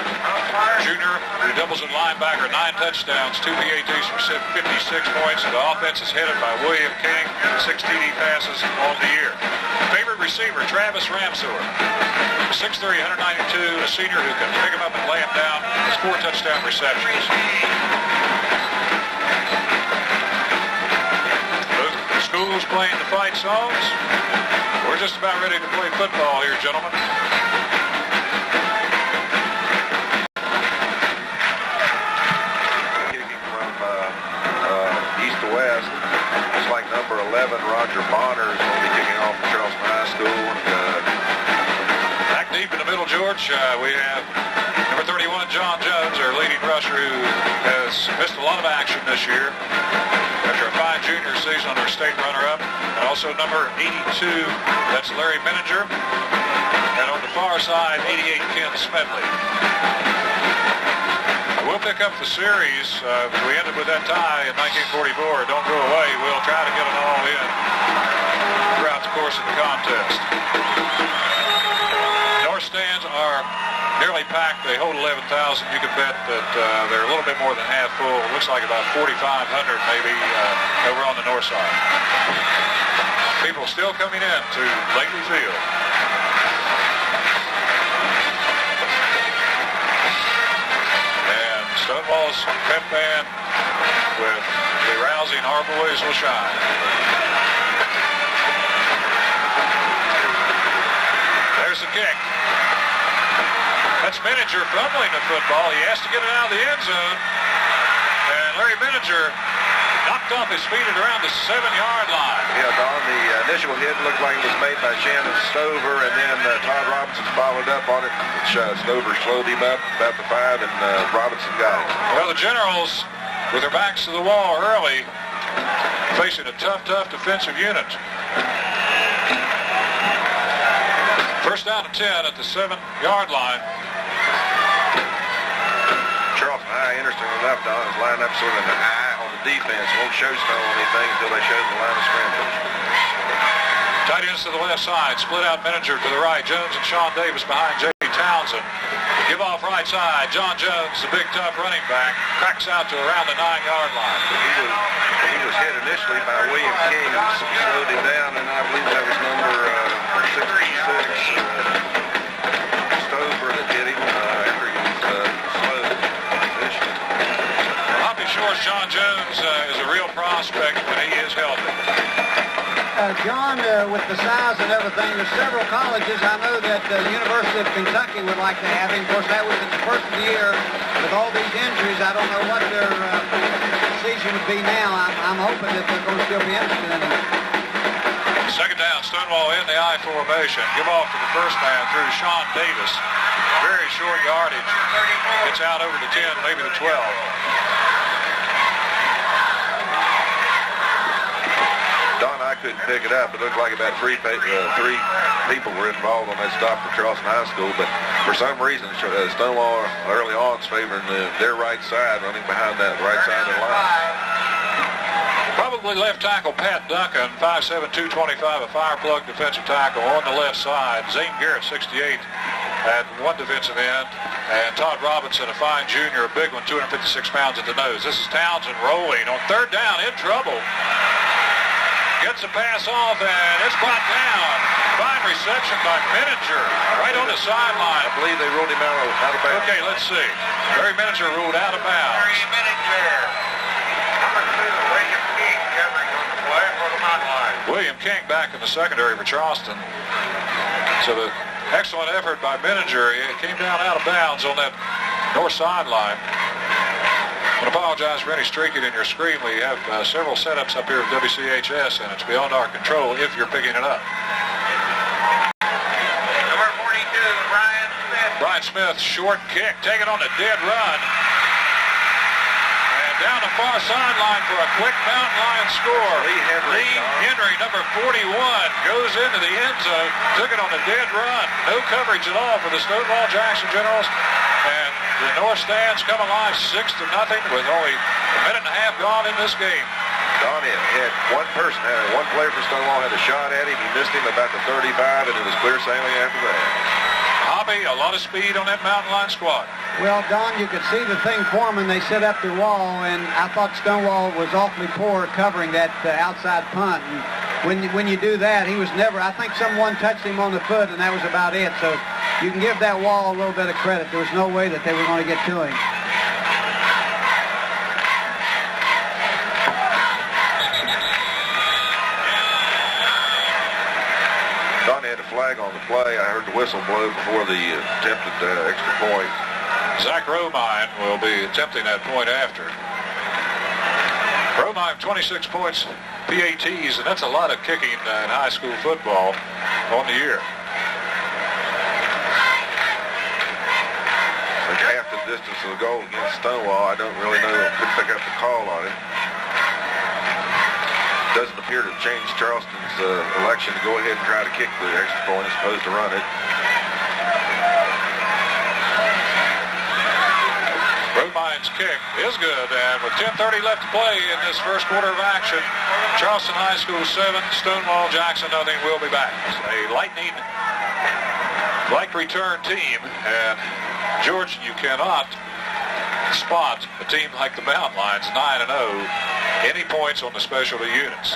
Speaker 1: junior, who doubles at linebacker, 9 touchdowns, 2 PATs for 56 points. The offense is headed by William King, 6 TD passes on the year. Favorite receiver, Travis Ramsor, 6'3", 192, a senior who can pick him up and lay him down, has 4 touchdown receptions. Schools playing the fight songs. We're just about ready to play football here, gentlemen.
Speaker 3: Kicking from east to west. It's like number 11, Roger Bonner, is going to be kicking off for Charleston High School.
Speaker 1: Back deep in the middle, George, we have number 31, John Jones, our leading rusher, who has missed a lot of action this year after a fine junior season on our state runner-up. And also number 82, that's Larry Mininger. And on the far side, 88, Ken Smedley. We'll pick up the series. We ended with that tie in 1944. Don't go away. We'll try to get it all in throughout the course of the contest. North stands are nearly packed. They hold 11,000. You can bet that they're a little bit more than half full. It looks like about 4,500 maybe over on the north side. People still coming in to Lakely Field. And Stonewall's pep band with the rousing Our Boys Will Shine. There's the kick. That's Mininger fumbling the football. He has to get it out of the end zone. And Larry Mininger knocked off his feet at around the 7-yard line.
Speaker 3: Yeah, Don, the initial hit looked like it was made by Shannon Stover, and then Todd Robinson followed up on it. Stover slowed him up about the 5, and Robinson got it.
Speaker 1: Well, the Generals, with their backs to the wall early, facing a tough defensive unit. First down and 10 at the 7-yard line.
Speaker 3: Charleston High, interestingly enough, Don, is lined up sort of in the eye on the defense. Won't show Snow anything until they show the line of scrimmage.
Speaker 1: Tight ends to the left side, split out Mininger to the right. Jones and Sean Davis behind J.B. Townsend. Give off right side. John Jones, the big tough running back, cracks out to around the 9-yard line.
Speaker 3: He was hit initially by William King, who slowed him down, and I believe that was number 66, Stover, that hit him after he was slowed initially.
Speaker 1: Well, I'll be sure John Jones is a real prospect when he is healthy.
Speaker 9: John, with the size and everything, there's several colleges. I know that the University of Kentucky would like to have him. Of course, that was in the first of the year. With all these injuries, I don't know what their season would be now. I'm hoping that they're going to still be interested in him.
Speaker 1: Second down, Stonewall in the I formation. Give off to the first man through Sean Davis. Very short yardage. Gets out over the 10, maybe the 12.
Speaker 3: Don, I couldn't pick it up. It looked like about three people were involved on that stop for Charleston High School, but for some reason, Stonewall early on is favoring their right side, running behind that right side of the line.
Speaker 1: Probably Sibley left tackle Pat Duncan, 5'7", 225, a fire plug defensive tackle on the left side. Zane Garrett, 68, at one defensive end. And Todd Robinson, a fine junior, a big one, 256 pounds at the nose. This is Townsend rolling on third down, in trouble. Gets a pass off, and it's brought down. Fine reception by Miniger, right on the sideline.
Speaker 3: I believe they ruled him out of bounds.
Speaker 1: Okay, let's see. Barry Miniger ruled out of bounds.
Speaker 8: Barry Miniger. Number 2, William King, covering on the play for the mountain line.
Speaker 1: William King back in the secondary for Charleston. So the excellent effort by Miniger. It came down out of bounds on that north sideline. I apologize for any streaking in your screen. We have several setups up here at WCHS, and it's beyond our control if you're picking it up.
Speaker 8: Number 42, Brian Smith.
Speaker 1: Brian Smith, short kick, taken on a dead run. And down the far sideline for a quick Mountain Lion score. Lee Henry, number 41, goes into the end zone, took it on a dead run. No coverage at all for the Stonewall Jackson Generals. And the North stands come alive 6-0 with only a minute and a half gone in this game.
Speaker 3: Don had one player for Stonewall had a shot at him. He missed him about the 35, and it was clear sailing after that.
Speaker 1: Hobby, a lot of speed on that Mountain Lion squad.
Speaker 9: Well, Don, you could see the thing forming. They set up their wall, and I thought Stonewall was awfully poor covering that outside punt. And when you do that, he was never, I think someone touched him on the foot, and that was about it. So you can give that wall a little bit of credit. There was no way that they were going to get to him.
Speaker 3: Don had a flag on the play. I heard the whistle blow before the attempted extra point.
Speaker 1: Zach Romine will be attempting that point after. Romine, 26 points, PATs, and that's a lot of kicking in high school football on the year.
Speaker 3: Like half the distance of the goal against Stonewall. I don't really know. Couldn't pick up the call on it. Doesn't appear to change Charleston's election to go ahead and try to kick the extra point as opposed to run it.
Speaker 1: Romine's kick is good, and with 10:30 left to play in this first quarter of action, Charleston High School 7, Stonewall Jackson nothing. We'll be back. A lightning like return team, and George, you cannot spot a team like the Mountain Lions 9-0 any points on the specialty units.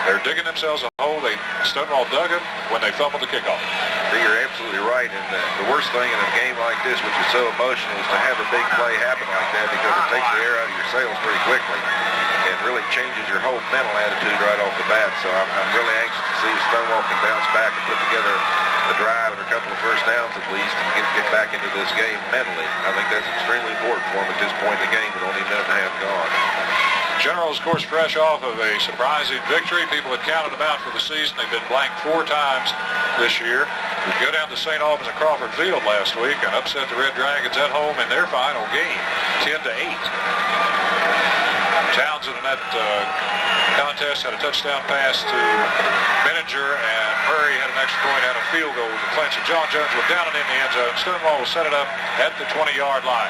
Speaker 1: They're digging themselves a hole. Stonewall dug it when they fumbled the kickoff.
Speaker 3: You're absolutely right, and the worst thing in a game like this, which is so emotional, is to have a big play happen like that, because it takes the air out of your sails pretty quickly and really changes your whole mental attitude right off the bat. So I'm really anxious to see if Stonewall can bounce back and put together a drive and a couple of first downs at least and get back into this game mentally. I think that's extremely important for them at this point in the game with only a minute and a half gone.
Speaker 1: Generals, of course, fresh off of a surprising victory. People had counted them out for the season. They've been blanked 4 times this year. We go down to St. Albans and Crawford Field last week and upset the Red Dragons at home in their final game, 10-8. Townsend in that contest had a touchdown pass to Miniger, and Murray had an extra point, had a field goal to clinch it. John Jones went down and in the end zone. Stonewall will set it up at the 20-yard line.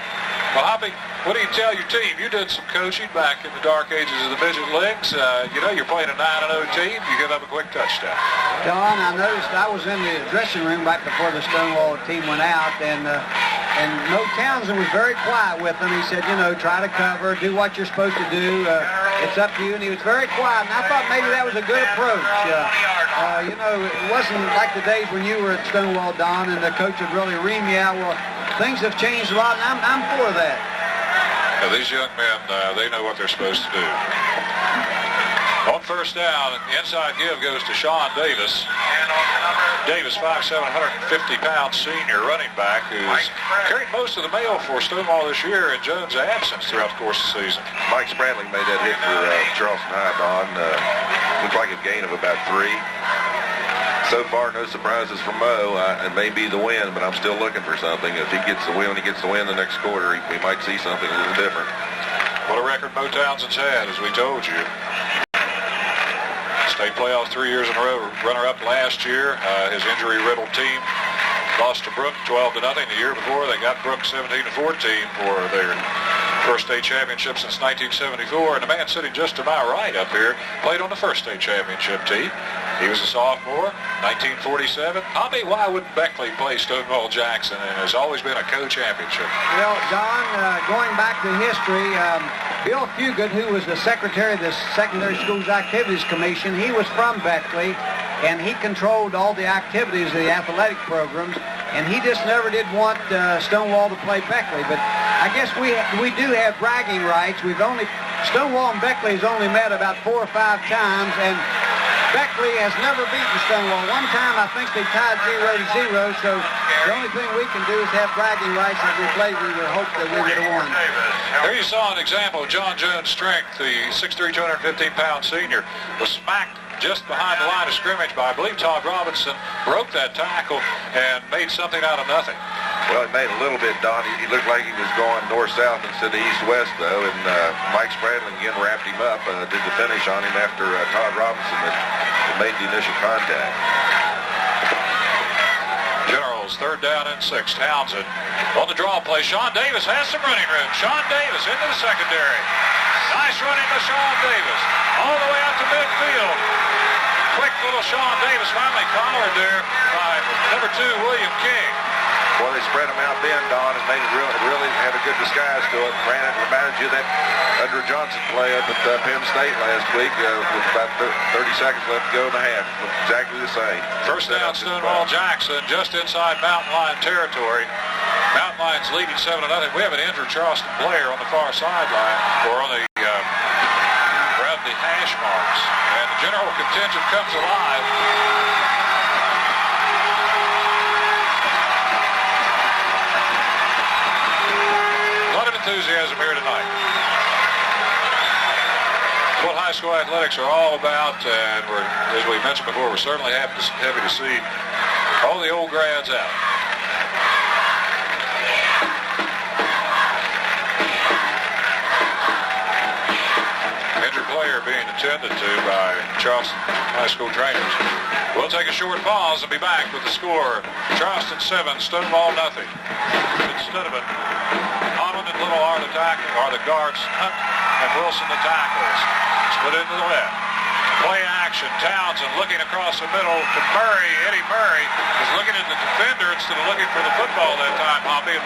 Speaker 1: Well, Hoppy, what do you tell your team? You did some coaching back in the dark ages of the midget leagues. You're playing a 9-0 team. You give up a quick touchdown.
Speaker 9: Don, I noticed I was in the dressing room right before the Stonewall team went out, and Mo Townsend was very quiet with them. He said, try to cover, do what you're supposed to do. It's up to you. And he was very quiet, and I thought maybe that was a good approach. It wasn't like the days when you were at Stonewall, Don, and the coach would really ream you out. Well, things have changed a lot, and I'm for that.
Speaker 1: Now, these young men, they know what they're supposed to do. On first down, inside give goes to Sean Davis. Davis, 5'7", 150-pound senior running back who's carried most of the mail for Stonewall this year in Jones' absence throughout the course of the season.
Speaker 3: Mike Spradling made that hit for Charleston High, Don. Looked like a gain of about 3. So far, no surprises for Mo. It may be the win, but I'm still looking for something. If he gets the win, the next quarter, we might see something a little different.
Speaker 1: What a record Mo Townsend's had, as we told you. State playoffs 3 years in a row. Runner-up last year. His injury-riddled team lost to Brooke 12-0. The year before, they got Brooke 17-14 for their First state championship since 1974, and the man sitting just to my right up here played on the first state championship team. He was a sophomore, 1947. Bobby, why would Beckley play Stonewall Jackson, and has always been a co-championship?
Speaker 9: Well, Don, going back to history, Bill Fugate, who was the secretary of the Secondary Schools Activities Commission, he was from Beckley, and he controlled all the activities of the athletic programs, and he just never did want Stonewall to play Beckley. But I guess we do have bragging rights. Stonewall and Beckley has only met about 4 or 5 times, and Beckley has never beaten Stonewall. One time I think they tied 0-0, so the only thing we can do is have bragging rights. If we played, we would hope that we would have won.
Speaker 1: There you saw an example of John Jones' strength. The 6'3", 215-pound senior was smacked just behind the line of scrimmage by, I believe, Todd Robinson, broke that tackle and made something out of nothing.
Speaker 3: Well, he made a little bit, Don. He looked like he was going north-south instead of east-west, though, and Mike Spradling again wrapped him up, did the finish on him after Todd Robinson that made the initial contact.
Speaker 1: Generals, 3rd down and 6. Townsend on the draw play. Sean Davis has some running room. Sean Davis into the secondary. Nice running by Sean Davis. All the way out to midfield. Quick little Sean Davis finally collared there by number 2, William King.
Speaker 3: Well, they spread him out then, Don, and made it really had a good disguise to it. Ran it, reminded you of that Andrew Johnson play up at Penn State last week with about 30 seconds left to go in the half. Exactly the same.
Speaker 1: First down, Stonewall Jackson, just inside Mountain Lion territory. Mountain Lions leading 7-0. We have an injured Charleston player on the far sideline, or on the around the hash marks, and the general contingent comes alive. Enthusiasm here tonight. What high school athletics are all about, and as we mentioned before, we're certainly happy to see all the old grads out. Injured player being attended to by Charleston High School trainers. We'll take a short pause and be back with the score. Charleston 7, Stonewall 0. Instead of it, Holland and Little are the guards. Hunt and Wilson the tackles. Split into the left. Play action. Townsend looking across the middle to Murray. Eddie Murray is looking at the defender instead of looking for the football that time, Hoppy.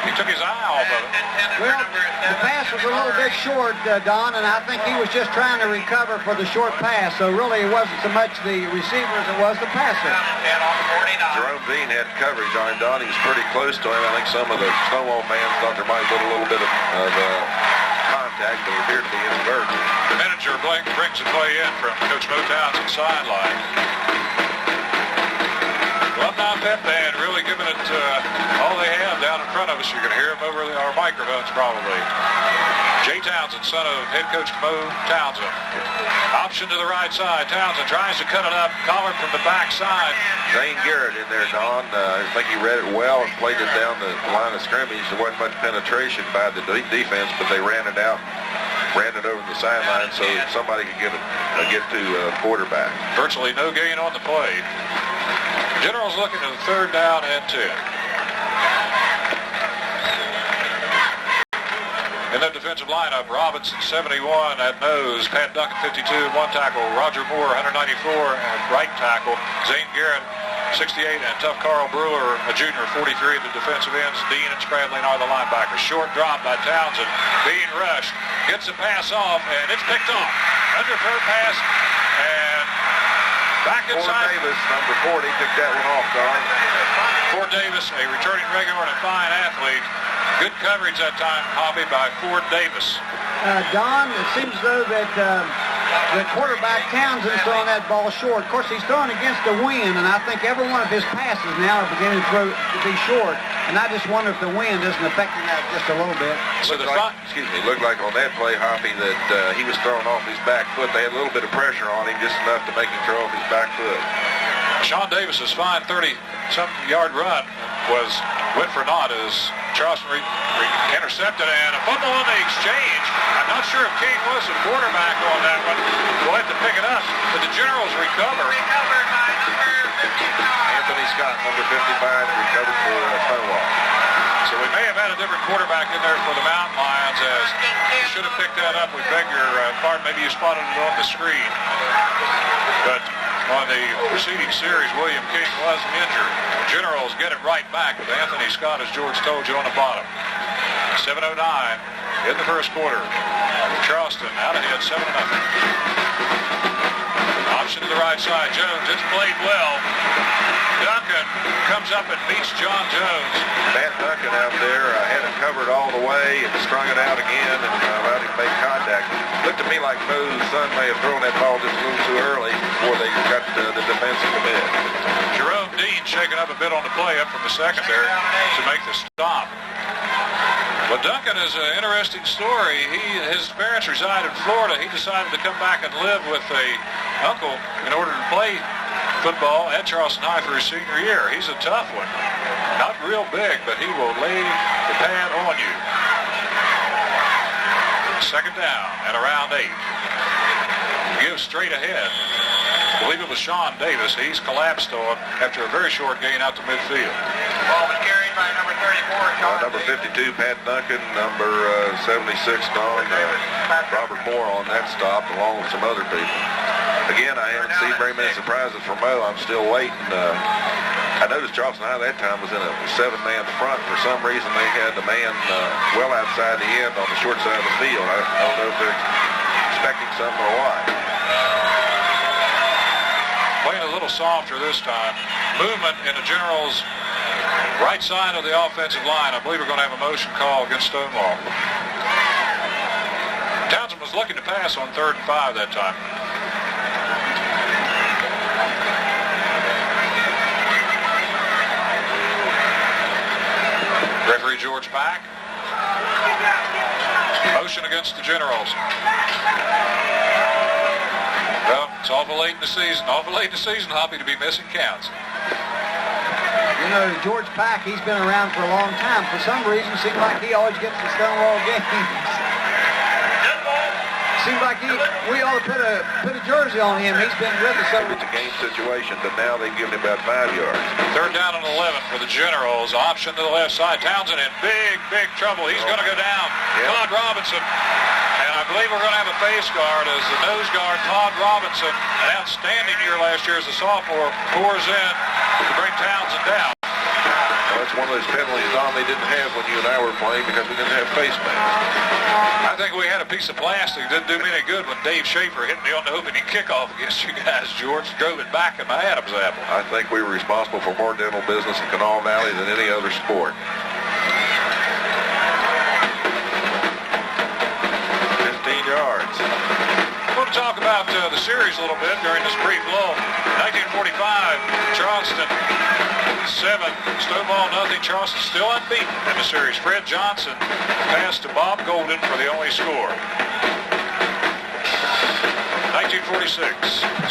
Speaker 1: He took his eye off of it.
Speaker 9: Well, the pass was a little bit short, Don, and I think he was just trying to recover for the short pass. So really it wasn't so much the receiver as it was the passer.
Speaker 3: Jerome Bean had coverage on him, Don. He was pretty close to him. I think some of the Stonewall fans thought there might have been a little bit of contact, but it appeared to be inadvertent.
Speaker 1: The manager brings the play in from Coach Mo Townsend's sideline. Alumni Pep Band really giving it all they have down in front of us. You're going to hear them over our microphones probably. Jay Townsend, son of head coach Mo Townsend. Option to the right side. Townsend tries to cut it up. Collared from the back side.
Speaker 3: Zane Garrett in there, Don. I think he read it well and played it down the line of scrimmage. There wasn't much penetration by the defense, but they ran it out, ran it over the sideline so somebody could get to quarterback.
Speaker 1: Virtually no gain on the play. Generals looking at the 3rd down and 10. In that defensive lineup, Robinson 71 at nose, Pat Duncan 52, 1 tackle, Roger Moore 194 at right tackle, Zane Garrett 68, and tough Carl Brewer, a junior, 43 at the defensive ends. Dean and Spradling are the linebackers. Short drop by Townsend, being rushed, gets the pass off, and it's picked off. Underthrow pass, and back inside.
Speaker 3: Ford Davis, number 40, picked that one off, Don.
Speaker 1: Ford Davis, a returning regular and a fine athlete. Good coverage that time, Hobby, by Ford Davis.
Speaker 9: Don, it seems though that the quarterback Townsend's throwing that ball short. Of course, he's throwing against the wind, and I think every one of his passes now are beginning to be short. And I just wonder if the wind isn't affecting that just a little bit.
Speaker 1: So
Speaker 3: Looked like on that play, Hoppy, that he was throwing off his back foot. They had a little bit of pressure on him, just enough to make him throw off his back foot.
Speaker 1: Sean Davis's fine 30-something yard run went for naught as Charleston intercepted, and a fumble on the exchange. I'm not sure if King was the quarterback on that one. We'll have to pick it up, but the Generals recover.
Speaker 8: Recovered by number 55.
Speaker 3: Anthony Scott, number 55, recovered for Stonewall.
Speaker 1: So we may have had a different quarterback in there for the Mountain Lions. As you should have picked that up. We beg your pardon. Maybe you spotted it on the screen. But on the preceding series, William King was injured. The Generals get it right back with Anthony Scott, as George told you, on the bottom. 7:09 in the first quarter. Charleston out ahead 7-0. Option to the right side. Jones, it's played well. Duncan comes up and beats John Jones.
Speaker 3: Matt Duncan out there had it covered all the way and strung it out again and allowed him to make contact. Looked to me like Mo's son may have thrown that ball just a little too early before they got the defensive commit.
Speaker 1: Jerome Dean shaking up a bit on the play up from the secondary to make the stop. But Duncan is an interesting story. His parents reside in Florida. He decided to come back and live with a uncle in order to play football at Charleston High for his senior year. He's a tough one. Not real big, but he will lay the pad on you. Second down at around 8. Give straight ahead. I believe it was Sean Davis. He's collapsed on after a very short gain out to midfield.
Speaker 8: Ball was carried by number 34.
Speaker 3: Number 52, Pat Duncan. Number 76, Don Robert Moore on that stop, along with some other people. Again, I haven't seen very many surprises from Mo. I'm still waiting. I noticed Charleston High that time was in a 7-man front. For some reason, they had the man well outside the end on the short side of the field. I don't know if they're expecting something or what.
Speaker 1: Playing a little softer this time. Movement in the Generals' right side of the offensive line. I believe we're going to have a motion call against Stonewall. Townsend was looking to pass on 3rd and 5 that time. Referee George Pack. Motion against the Generals. Well, it's awful late in the season. Awful late in the season, Hoppy, to be missing counts.
Speaker 9: You know, George Pack, he's been around for a long time. For some reason, it seems like he always gets the Stonewall games. Seems like we ought to put a jersey on him. He's been with us over.
Speaker 3: It's a game situation, but now they've given him about 5 yards.
Speaker 1: 3rd down and 11 for the Generals. Option to the left side. Townsend in big trouble. He's going to go down.
Speaker 3: Yeah.
Speaker 1: Todd Robinson. And I believe we're going to have a face guard as the nose guard, Todd Robinson, an outstanding year last year as a sophomore, pours in to bring Townsend down.
Speaker 3: Well, that's one of those penalties, Don, they didn't have when you and I were playing because we didn't have face masks.
Speaker 1: I think we had a piece of plastic. Didn't do me any good when Dave Schaefer hit me on the opening kickoff against you guys, George. Drove it back in my Adam's apple.
Speaker 3: I think we were responsible for more dental business in Kanawha Valley than any other sport. 15 yards.
Speaker 1: I want to talk about the series a little bit during this brief lull. 1945, Charleston 7, Stonewall nothing. Charleston still unbeaten in the series. Fred Johnson passed to Bob Golden for the only score. 1946,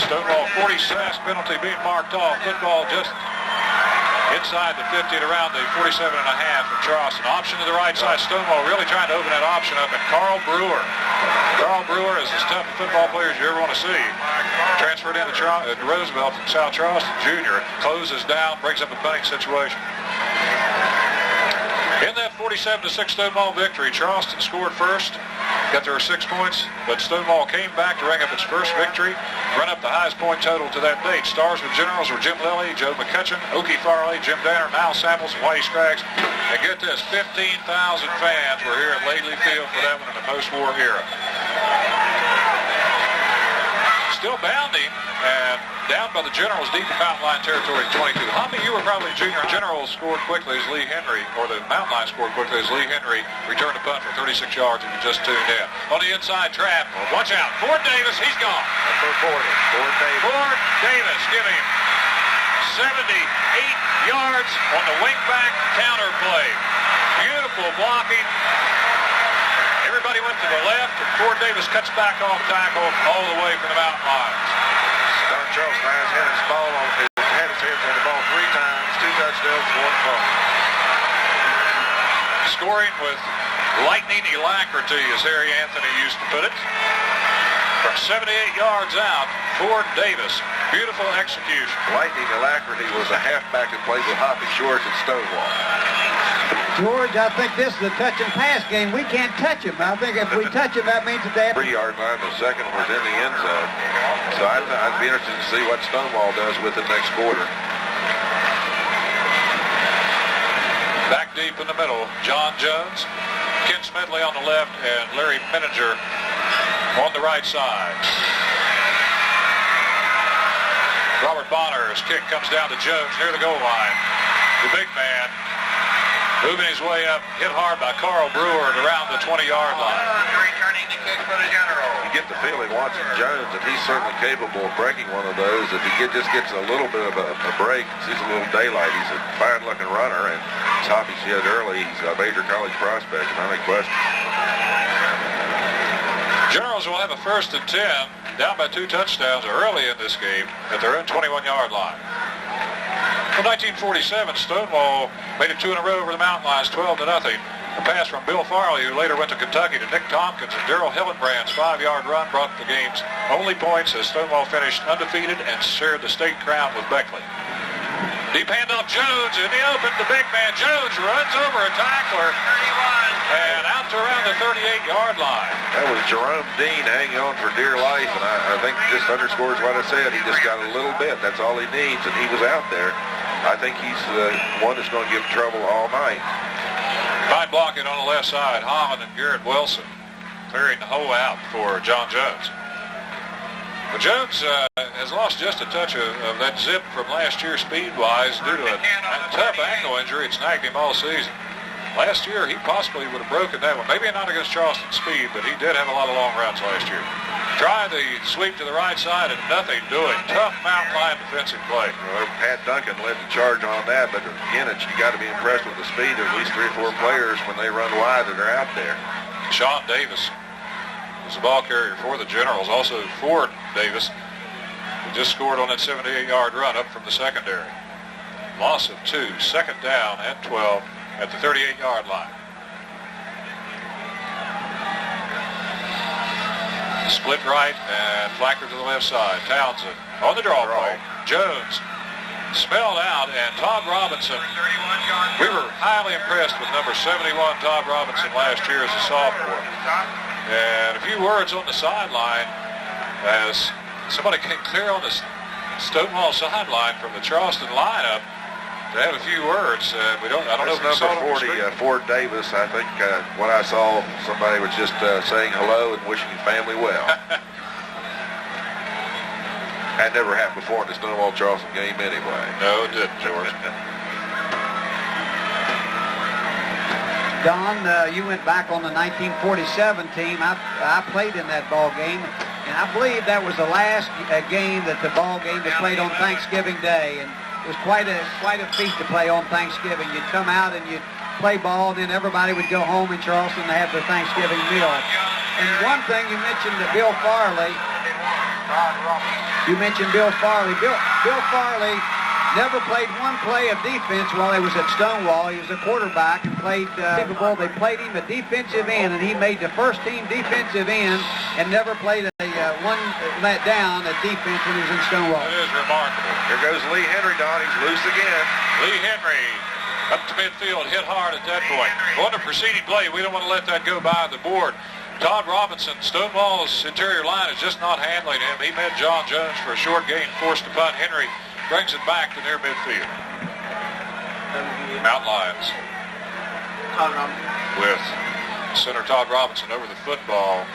Speaker 1: Stonewall 46 penalty being marked off. Football just inside the 50 and around the 47.5 of Charleston. Option to the right side. Stonewall really trying to open that option up. And Carl Brewer. Carl Brewer is as tough a football player as you ever want to see. Transferred into Roosevelt from South Charleston Jr. Closes down, brings up a punting situation. In that 47-6 Stonewall victory, Charleston scored first. Got their 6 points, but Stonewall came back to ring up its first victory, run up the highest point total to that date. Stars with Generals were Jim Lilly, Joe McCutcheon, Okie Farley, Jim Danner, Mal Samples, and Whitey Scraggs. And get this, 15,000 fans were here at Laidley Field for that one in the post-war era. Still bounding, and down by the Generals deep in Mountain Line territory 22. Hoppy, you were probably junior. Generals scored quickly as Lee Henry, or the Mountain Line scored quickly as Lee Henry returned a punt for 36 yards if you just tuned in. On the inside trap, watch out. Ford Davis, he's gone.
Speaker 3: Ford Davis.
Speaker 1: Ford Davis giving him 78 yards on the wingback counter play. Beautiful blocking. Everybody went to the left, and Ford Davis cuts back off tackle all the way from the Mountain Lions.
Speaker 3: Don Charleston has had his hands on the ball 3 times, 2 touchdowns, 1 fumble.
Speaker 1: Scoring with lightning alacrity, as Harry Anthony used to put it. From 78 yards out, Ford Davis. Beautiful execution.
Speaker 3: Lightning alacrity was a halfback that played with Hoppy Shores at Stonewall.
Speaker 9: George, I think this is a touch and pass game. We can't touch him. I think if we touch him, that means that they have
Speaker 3: 3-yard line. The second was in the end zone. So I'd be interested to see what Stonewall does with it next quarter.
Speaker 1: Back deep in the middle, John Jones, Ken Smedley on the left, and Larry Menninger on the right side. Robert Bonner's kick comes down to Jones near the goal line. The big man moving his way up, hit hard by Carl Brewer at around the 20-yard line.
Speaker 8: Returning the kick for the General.
Speaker 3: You get the feeling watching Jones that he's certainly capable of breaking one of those. If he just gets a little bit of a break, sees a little daylight, he's a fine-looking runner. And as Hoppy said early, he's a major college prospect, not any question.
Speaker 1: Generals will have a 1st and 10, down by 2 touchdowns early in this game at their own 21-yard line. In 1947, Stonewall made it 2 in a row over the Mountain Lions, 12-0. A pass from Bill Farley, who later went to Kentucky, to Nick Tompkins, and Darrell Hillenbrand's 5-yard run brought the game's only points as Stonewall finished undefeated and shared the state crown with Beckley. Deep handoff, Jones in the open. The big man, Jones, runs over a tackler and out to around the 38-yard line.
Speaker 3: That was Jerome Dean hanging on for dear life, and I think just underscores what I said. He just got a little bit. That's all he needs, and he was out there. I think he's the one that's going to give trouble all night.
Speaker 1: Fine blocking on the left side. Holland and Garrett Wilson clearing the hole out for John Jones. But Jones has lost just a touch of that zip from last year speed-wise due to a tough ankle injury. It snagged him all season. Last year, he possibly would have broken that one. Maybe not against Charleston speed, but he did have a lot of long runs last year. Try the sweep to the right side and nothing doing. Tough mountain line defensive play.
Speaker 3: Well, Pat Duncan led the charge on that, but again, you got to be impressed with the speed of at least 3 or 4 players when they run wide that are out there.
Speaker 1: Sean Davis is the ball carrier for the Generals. Also Ford Davis, who just scored on that 78-yard run up from the secondary. Loss of 2, 2nd down and 12 at the 38-yard line. Split right and flanker to the left side. Townsend on the draw play. Jones spelled out, and Todd Robinson. We were highly impressed with number 71, Todd Robinson, last year as a sophomore. And a few words on the sideline as somebody came clear on the Stonewall sideline from the Charleston lineup to have a few words. I don't know if
Speaker 3: number 40, Ford Davis. I think when I saw somebody was just saying hello and wishing his family well. That never happened before in the Stonewall Charleston game anyway.
Speaker 1: No, it didn't, George.
Speaker 9: Don, you went back on the 1947 team. I played in that ball game, and I believe that was the last game that the ball game was played on Thanksgiving Day. And it was quite a feat to play on Thanksgiving. You'd come out and you'd play ball, and then everybody would go home in Charleston to have their Thanksgiving meal. And one thing you mentioned that Bill Farley. Bill Farley never played one play of defense while he was at Stonewall. He was a quarterback and played capable. They played him a defensive end, and he made the first team defensive end and never played one let down at defense when he was in Stonewall.
Speaker 1: It is remarkable.
Speaker 3: Here goes Lee Henry, Don. He's loose again.
Speaker 1: Lee Henry up to midfield, hit hard at that point. On the preceding play, we don't want to let that go by the board. Todd Robinson, Stonewall's interior line is just not handling him. He met John Jones for a short gain, forced to punt. Henry brings it back to near midfield. Mountain Lions with center Todd Robinson over the football.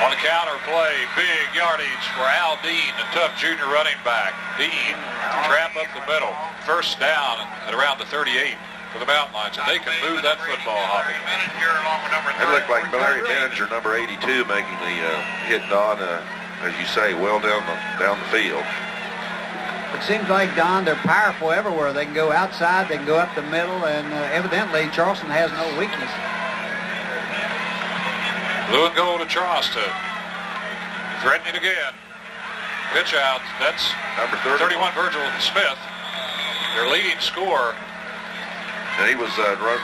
Speaker 1: On the counter play, big yardage for Al Dean, the tough junior running back. Dean, trap up the middle, 1st down at around the 38 for the Mountain Lions, and they can move that football, Hoppy.
Speaker 3: It looked like Larry Menninger, number 82, making the hit on, as you say, well down the field.
Speaker 9: It seems like, Don, they're powerful everywhere. They can go outside, they can go up the middle, and evidently Charleston has no weakness.
Speaker 1: Blue and gold to Charleston. Threatening again. Pitch out. That's
Speaker 3: number
Speaker 1: 31, Virgil Smith, their leading scorer.
Speaker 3: And he was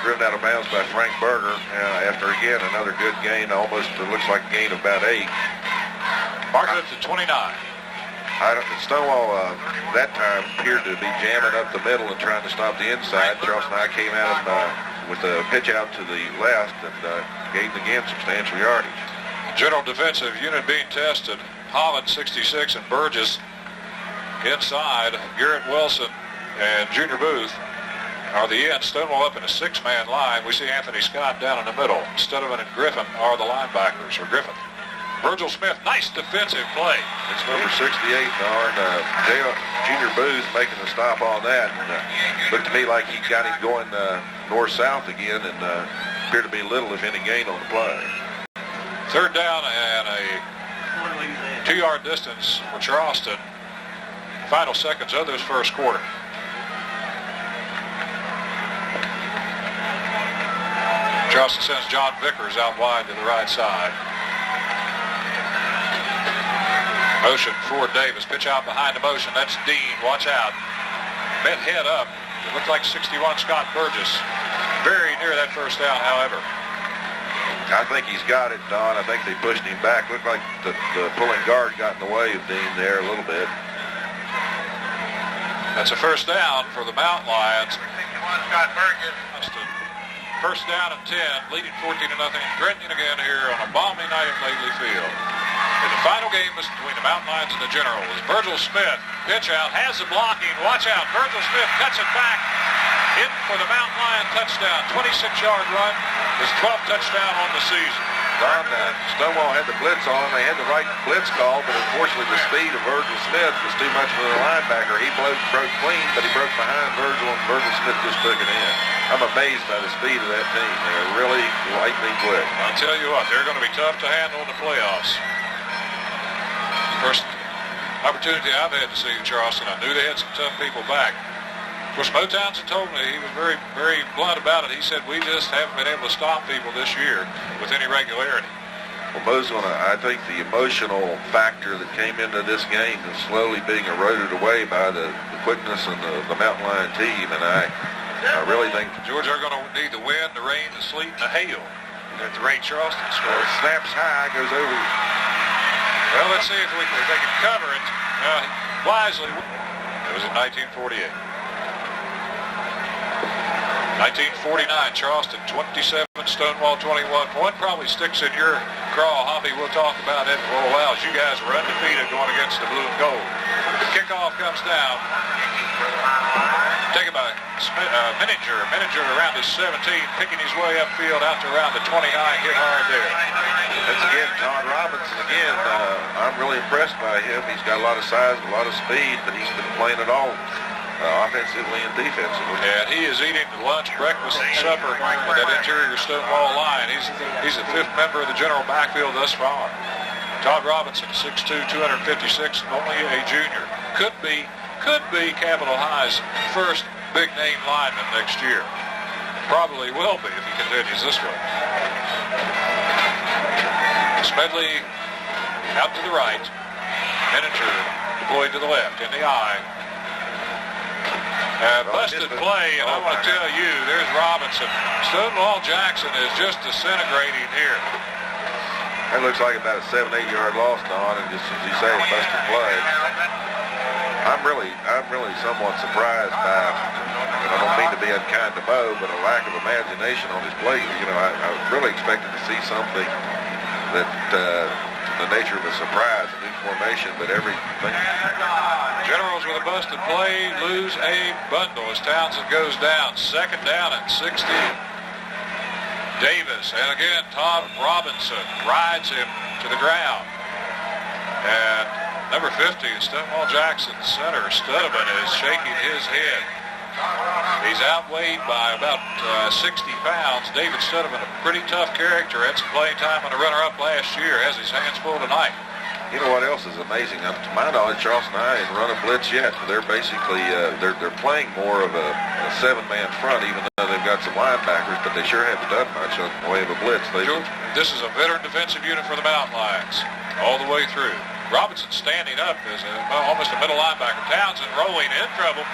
Speaker 3: driven out of bounds by Frank Berger after, again, another good gain. Almost, it looks like a gain of about 8.
Speaker 1: Marking it to 29.
Speaker 3: Stonewall that time appeared to be jamming up the middle and trying to stop the inside. Charleston High came at him with a pitch out to the left and gained again substantial yardage.
Speaker 1: General defensive unit being tested. Holland 66 and Burgess inside. Garrett Wilson and Junior Booth are the ends. Stonewall up in a 6-man line. We see Anthony Scott down in the middle. Stedman and Griffin are the linebackers, or Griffin. Virgil Smith, nice defensive play.
Speaker 3: It's number 68, Darn. Junior Booth making a stop on that. And, looked to me like he got him going north-south again and appeared to be little, if any, gain on the play.
Speaker 1: Third down and a 2-yard distance for Charleston. Final seconds of this first quarter. Charleston sends John Vickers out wide to the right side. Motion for Davis. Pitch out behind the motion. That's Dean. Watch out. Met head up. It looked like 61 Scott Burgess. Very near that first down, however.
Speaker 3: I think he's got it, Don. I think they pushed him back. Looked like the pulling guard got in the way of Dean there a little bit.
Speaker 1: That's a first down for the Mountain Lions.
Speaker 8: 61 Scott Burgess.
Speaker 1: First down and 10, leading 14-0. Threatening again here on a balmy night at Lately Field. And the final game is between the Mountain Lions and the Generals. Virgil Smith, pitch out, has the blocking. Watch out. Virgil Smith cuts it back. In for the Mountain Lion touchdown. 26-yard run. His 12th touchdown on the season.
Speaker 3: Don, Stonewall had the blitz on. They had the right blitz call, but unfortunately the speed of Virgil Smith was too much for the linebacker. He broke clean, but he broke behind Virgil, and Virgil Smith just took it in. I'm amazed by the speed of that team. They're really lightning quick.
Speaker 1: I'll tell you what, they're going to be tough to handle in the playoffs. First opportunity I've had to see Charleston. I knew they had some tough people back. Of course, Mo Townsend told me, he was very, very blunt about it. He said, we just haven't been able to stop people this year with any regularity.
Speaker 3: Well, Mo's I think the emotional factor that came into this game is slowly being eroded away by the quickness and the Mountain Lion team, and I really think
Speaker 1: Georgia are going to need the wind, the rain, the sleet, and the hail at the rate Charleston scores.
Speaker 3: Snaps high, goes over.
Speaker 1: Well, let's see if they can cover it wisely. It was in 1948. 1949, Charleston 27, Stonewall 21. One probably sticks in your craw, Hoppy. We'll talk about it in a little while as you guys were undefeated going against the blue and gold. The kickoff comes down. Taken by Miniger around his 17, picking his way upfield out to around the 29, hit hard there.
Speaker 3: That's again Todd Robinson. Again, I'm really impressed by him. He's got a lot of size, a lot of speed, but he's been playing it all. Offensively and defensively.
Speaker 1: And he is eating lunch, breakfast, and supper with that interior Stonewall line. He's the 5th member of the general backfield thus far. Todd Robinson, 6'2", 256, only a junior. Could be Capitol High's first big-name lineman next year. Probably will be if he continues this way. Smedley out to the right. Miniger deployed to the left in the eye. Busted play, and I want to tell you, there's Robinson. Stonewall Jackson is just disintegrating here.
Speaker 3: That looks like about a 7-8 yard loss, Don, and just as you say, busted play. I'm really somewhat surprised by, and I don't mean to be unkind to Mo, but a lack of imagination on his plate. You know, I really expected to see something that the nature of a surprise, a new formation, but everything.
Speaker 1: Generals with a busted play lose a bundle as Townsend goes down. Second down and 60. Davis, and again, Todd Robinson rides him to the ground. And number 50, Stonewall Jackson, center, Stedman is shaking his head. He's outweighed by about 60 pounds. David Stedman, a pretty tough character, had some playing time on the runner-up last year, has his hands full tonight.
Speaker 3: You know what else is amazing? To my knowledge, Charleston High hasn't run a blitz yet. They're basically they're playing more of a 7-man front, even though they've got some linebackers, but they sure haven't done much in the way of a blitz.
Speaker 1: This is a veteran defensive unit for the Mountain Lions, all the way through. Robinson standing up as almost a middle linebacker. Townsend rolling in trouble,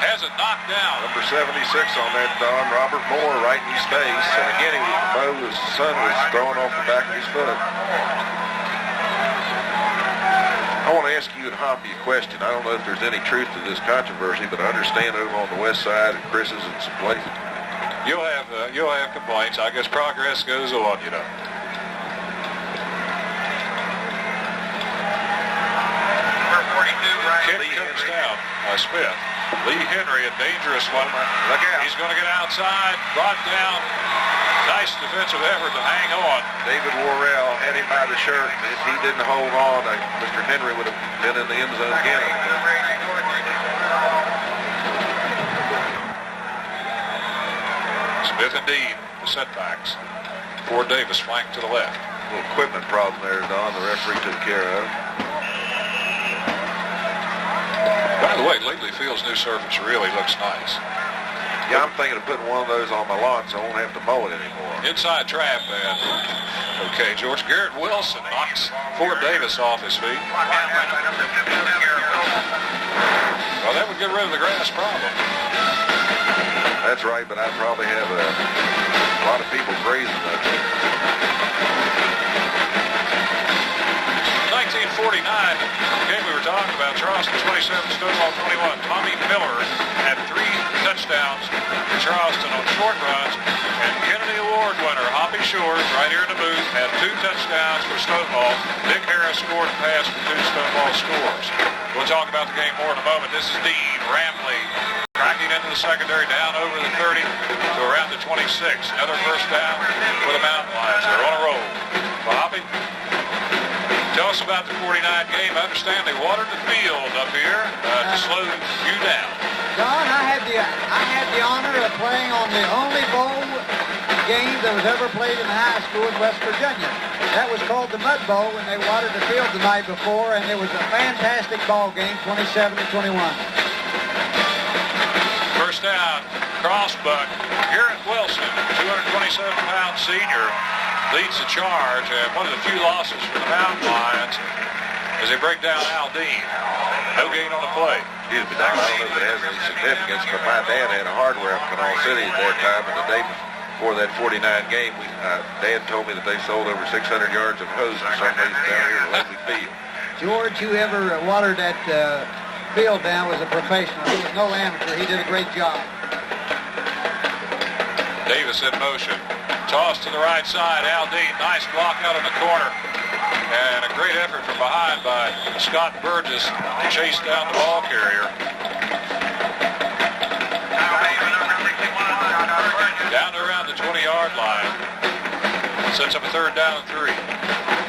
Speaker 1: has it knocked down.
Speaker 3: Number 76 on that, Don, Robert Moore, right in his face. And again, his son was throwing off the back of his foot. I want to ask you and Hoppy a question. I don't know if there's any truth to this controversy, but I understand over on the west side at Chris's and some places.
Speaker 1: You'll have complaints. I guess progress goes on, you know. Kick comes down by Smith. Lee Henry, a dangerous one.
Speaker 3: Look out.
Speaker 1: He's going to get outside, brought down. Nice defensive effort to hang on.
Speaker 3: David Worrell had him by the shirt. If he didn't hold on, Mr. Henry would have been in the end zone again.
Speaker 1: Smith and Dean, the setbacks. Ford Davis flanked to the left.
Speaker 3: A little equipment problem there, Don. The referee took care of.
Speaker 1: By the way, Lately Field's new surface really looks nice.
Speaker 3: Yeah, I'm thinking of putting one of those on my lawn so I won't have to mow it anymore.
Speaker 1: Inside trap, and okay, George. Garrett Wilson knocks Ford Davis off his feet. Well, that would get rid of the grass problem.
Speaker 3: That's right, but I'd probably have a lot of people grazing up there.
Speaker 1: 1949, the game we were talking about, Charleston 27, Stonewall 21. Tommy Miller had 3 touchdowns for Charleston on short runs, and Kennedy Award winner Hoppy Shores, right here in the booth, had 2 touchdowns for Stonewall. Dick Harris scored a pass for 2 Stonewall scores. We'll talk about the game more in a moment. This is Dean Ramley cracking into the secondary, down over the 30 to around the 26. Another first down for the Mountain Lions. They're on a roll. Well, Hoppy, tell us about the 49 game. I understand they watered the field up here to slow you down.
Speaker 9: Don, I had the honor of playing on the only bowl game that was ever played in high school in West Virginia. That was called the Mud Bowl when they watered the field the night before, and it was a fantastic ball game, 27-21.
Speaker 1: First down, crossbuck. Garrett Wilson, 227-pound senior, leads the charge, and one of the few losses for the Mountain Lions as they break down Al Dean. No gain on the play.
Speaker 3: Excuse me, Doc, I don't know if it has any significance, but my dad had a hardware in Canal City at that time, and the day before that 49 game, Dad told me that they sold over 600 yards of hose for some reason down here at Lately Field.
Speaker 9: George, whoever watered that field down was a professional. He was no amateur. He did a great job.
Speaker 1: Davis in motion. Toss to the right side. Al Dean, nice block out in the corner. And a great effort from behind by Scott Burgess to chase down the ball carrier. Down to around the 20-yard line. Sets up a third down and 3.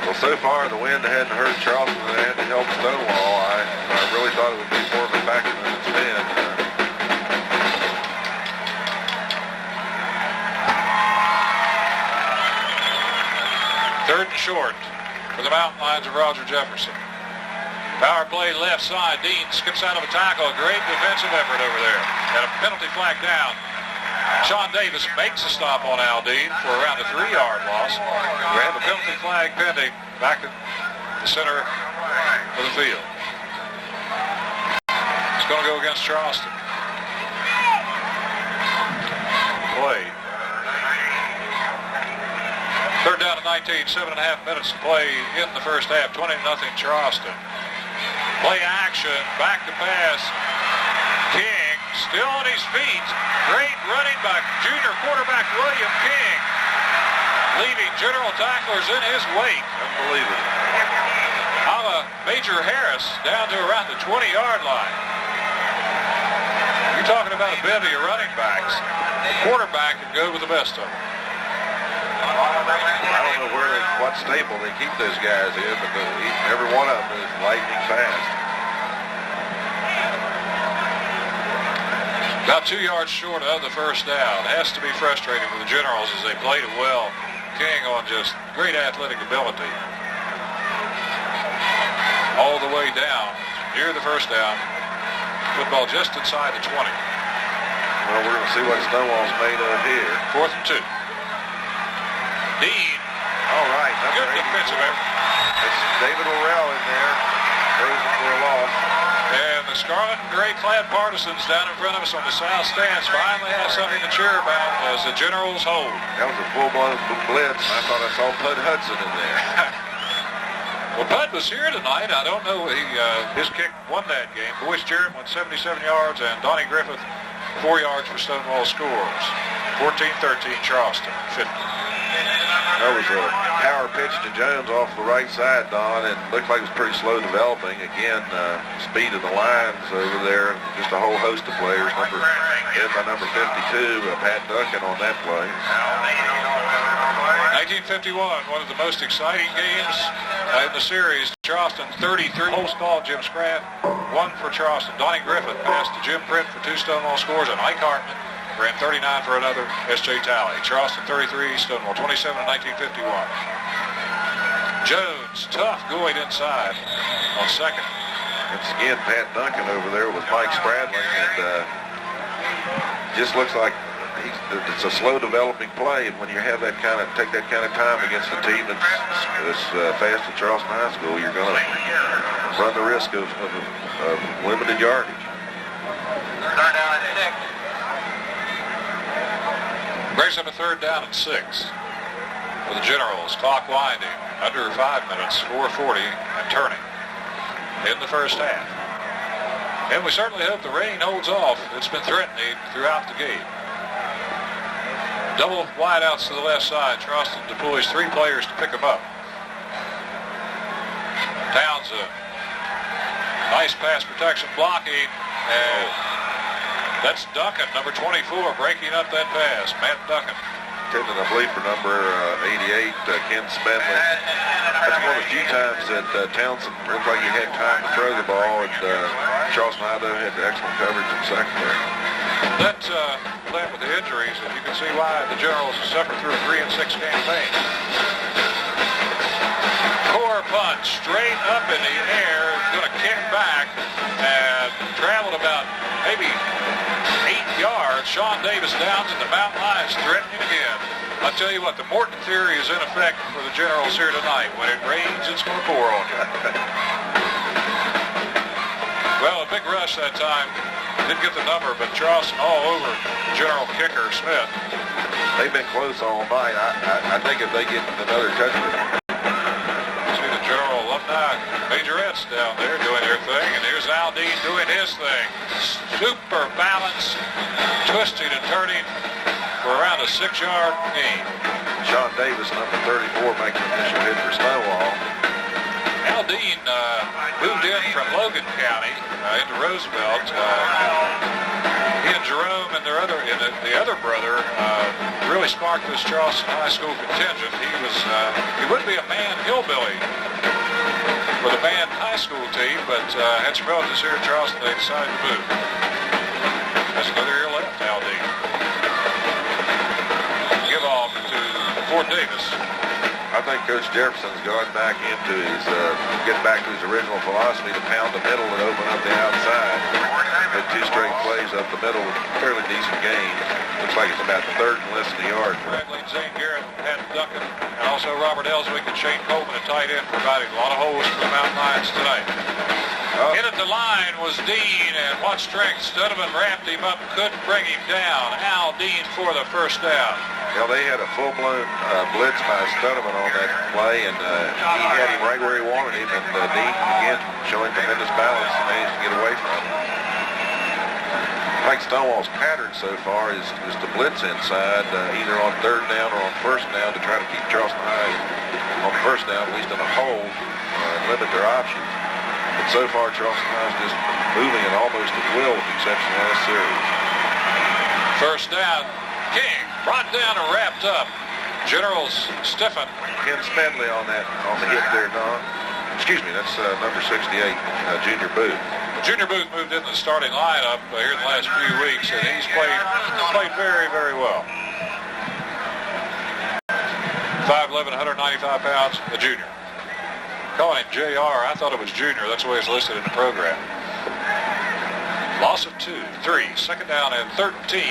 Speaker 3: Well, so far the wind hadn't hurt Charleston and it hadn't helped Stonewall. I really thought it would be more of a factor than it's been.
Speaker 1: Third and short for the Mountain Lions of Roger Jefferson. Power play left side. Dean skips out of a tackle. A great defensive effort over there. And a penalty flag down. Sean Davis makes a stop on Al Dean for around a 3-yard loss. We have a penalty flag pending back at the center of the field. It's going to go against Charleston. Play. Third down to 19, 7.5 minutes to play in the first half. 20-0 Charleston. Play action, back to pass. King still on his feet. Great running by junior quarterback William King, leaving general tacklers in his wake.
Speaker 3: Unbelievable.
Speaker 1: Major Harris down to around the 20-yard line. You're talking about a bevy of running backs. The quarterback can go with the best of them.
Speaker 3: I don't know what stable they keep those guys in, but every one of them is lightning fast.
Speaker 1: About 2 yards short of the first down. It has to be frustrating for the Generals as they played it well. King on just great athletic ability. All the way down, near the first down. Football just inside the 20.
Speaker 3: Well, we're going to see what Stonewall's made of here.
Speaker 1: 4th and 2. Dean.
Speaker 3: All right.
Speaker 1: Good defensive effort.
Speaker 3: It's David Worrell in there. Frozen for a loss.
Speaker 1: And the scarlet and gray clad partisans down in front of us on the south stands finally have something to cheer about as the Generals hold.
Speaker 3: That was a full-blown blitz. I thought I saw Bud Hudson in there.
Speaker 1: Well, Bud was here tonight. I don't know. His kick won that game. Boyce Jarrett went 77 yards, and Donnie Griffith 4 yards for Stonewall scores. 14-13 Charleston, 50.
Speaker 3: That was a power pitch to Jones off the right side, Don, and looked like it was pretty slow developing. Again, speed of the lines over there, just a whole host of players. Hit by number 52, Pat Duncan on that play.
Speaker 1: 1951, one of the most exciting games in the series. Charleston 33. Holes called Jim Scratt, 1 for Charleston. Donnie Griffith passed to Jim Pritt for 2 Stonewall scores, and Ike Hartman ran 39 for another. S.J. Talley. Charleston 33, Stonewall 27 in 1951. Jones, tough going inside on second.
Speaker 3: Once again, Pat Duncan over there with Mike Spradling, and just looks like it's a slow developing play, and when you have take that kind of time against a team that's fast at Charleston High School, you're going to run the risk of limited yardage.
Speaker 8: Third down at 6.
Speaker 1: Brings up a 3rd down and 6 for the Generals. Clock winding, under 5 minutes, 4:40 and turning in the first half. And we certainly hope the rain holds off. It's been threatening throughout the game. Double wideouts to the left side. Charleston deploys 3 players to pick them up. Townsend. Nice pass protection blocking. And that's Duncan, number 24, breaking up that pass. Matt Duncan.
Speaker 3: Intended, I believe, for number 88, Ken Spenley. That's one of the few times that Townsend looked like he had time to throw the ball, and Charleston High had excellent coverage in secondary.
Speaker 1: That playing with the injuries, and you can see why the Generals suffered through a 3-6 campaign. Core punch, straight up in the air, going to kick back, and traveled about maybe 8 yards. Sean Davis down to the mountain lines, threatening again. I'll tell you what, the Morton theory is in effect for the Generals here tonight. When it rains, it's going to pour on you. Well, a big rush that time. Didn't get the number, but Charleston all over General kicker Smith.
Speaker 3: They've been close all night. I think if they get another touchdown.
Speaker 1: See the General alumni majorettes down there doing their thing, and here's Aldine doing his thing. Super balance, twisting and turning for around a 6-yard gain.
Speaker 3: Sean Davis, number 34, makes an initial hit for Stonewall.
Speaker 1: Aldine moved in from Logan County into Roosevelt. He and Jerome and the other brother really sparked this Charleston High School contingent. He would be a man hillbilly for the band high school team, but had some relatives here in Charleston. They decided to move. That's another year left, Aldine. Give off to Fort Davis.
Speaker 3: I think Coach Jefferson's gone back into getting back to his original philosophy to pound the middle and open up the outside. Had 2 straight plays up the middle with fairly decent gain. Looks like it's about 3rd and less than a yard.
Speaker 1: Bradley, Zane Garrett, Pat Duncan, and also Robert Ellswick and Shane Coleman at tight end, providing a lot of holes for the Mountain Lions tonight. Hit at the line was Dean, and what strength. Studeman wrapped him up, couldn't bring him down. Al Dean for the first down.
Speaker 3: Well, they had a full-blown blitz by Studeman on that play, and he had him right where he wanted him, and Dean, again, showing tremendous balance, managed to get away from him. I think Stonewall's pattern so far is to blitz inside, either on 3rd down or on 1st down, to try to keep Charleston High on 1st down, at least in a hole, and limit their options. But so far, Charleston High is just moving it almost at will, with the exception of last series.
Speaker 1: 1st down. King brought down and wrapped up. Generals stiffen.
Speaker 3: Ken Smedley on the hit there, Don. Excuse me, that's number 68, Junior Booth.
Speaker 1: Junior Booth moved into the starting lineup here in the last few weeks, and he's played very, very well. 5'11", 195 pounds, a junior. Calling him JR, I thought it was Junior. That's the way it's listed in the program. Loss of 2, 3, 2nd down and 13.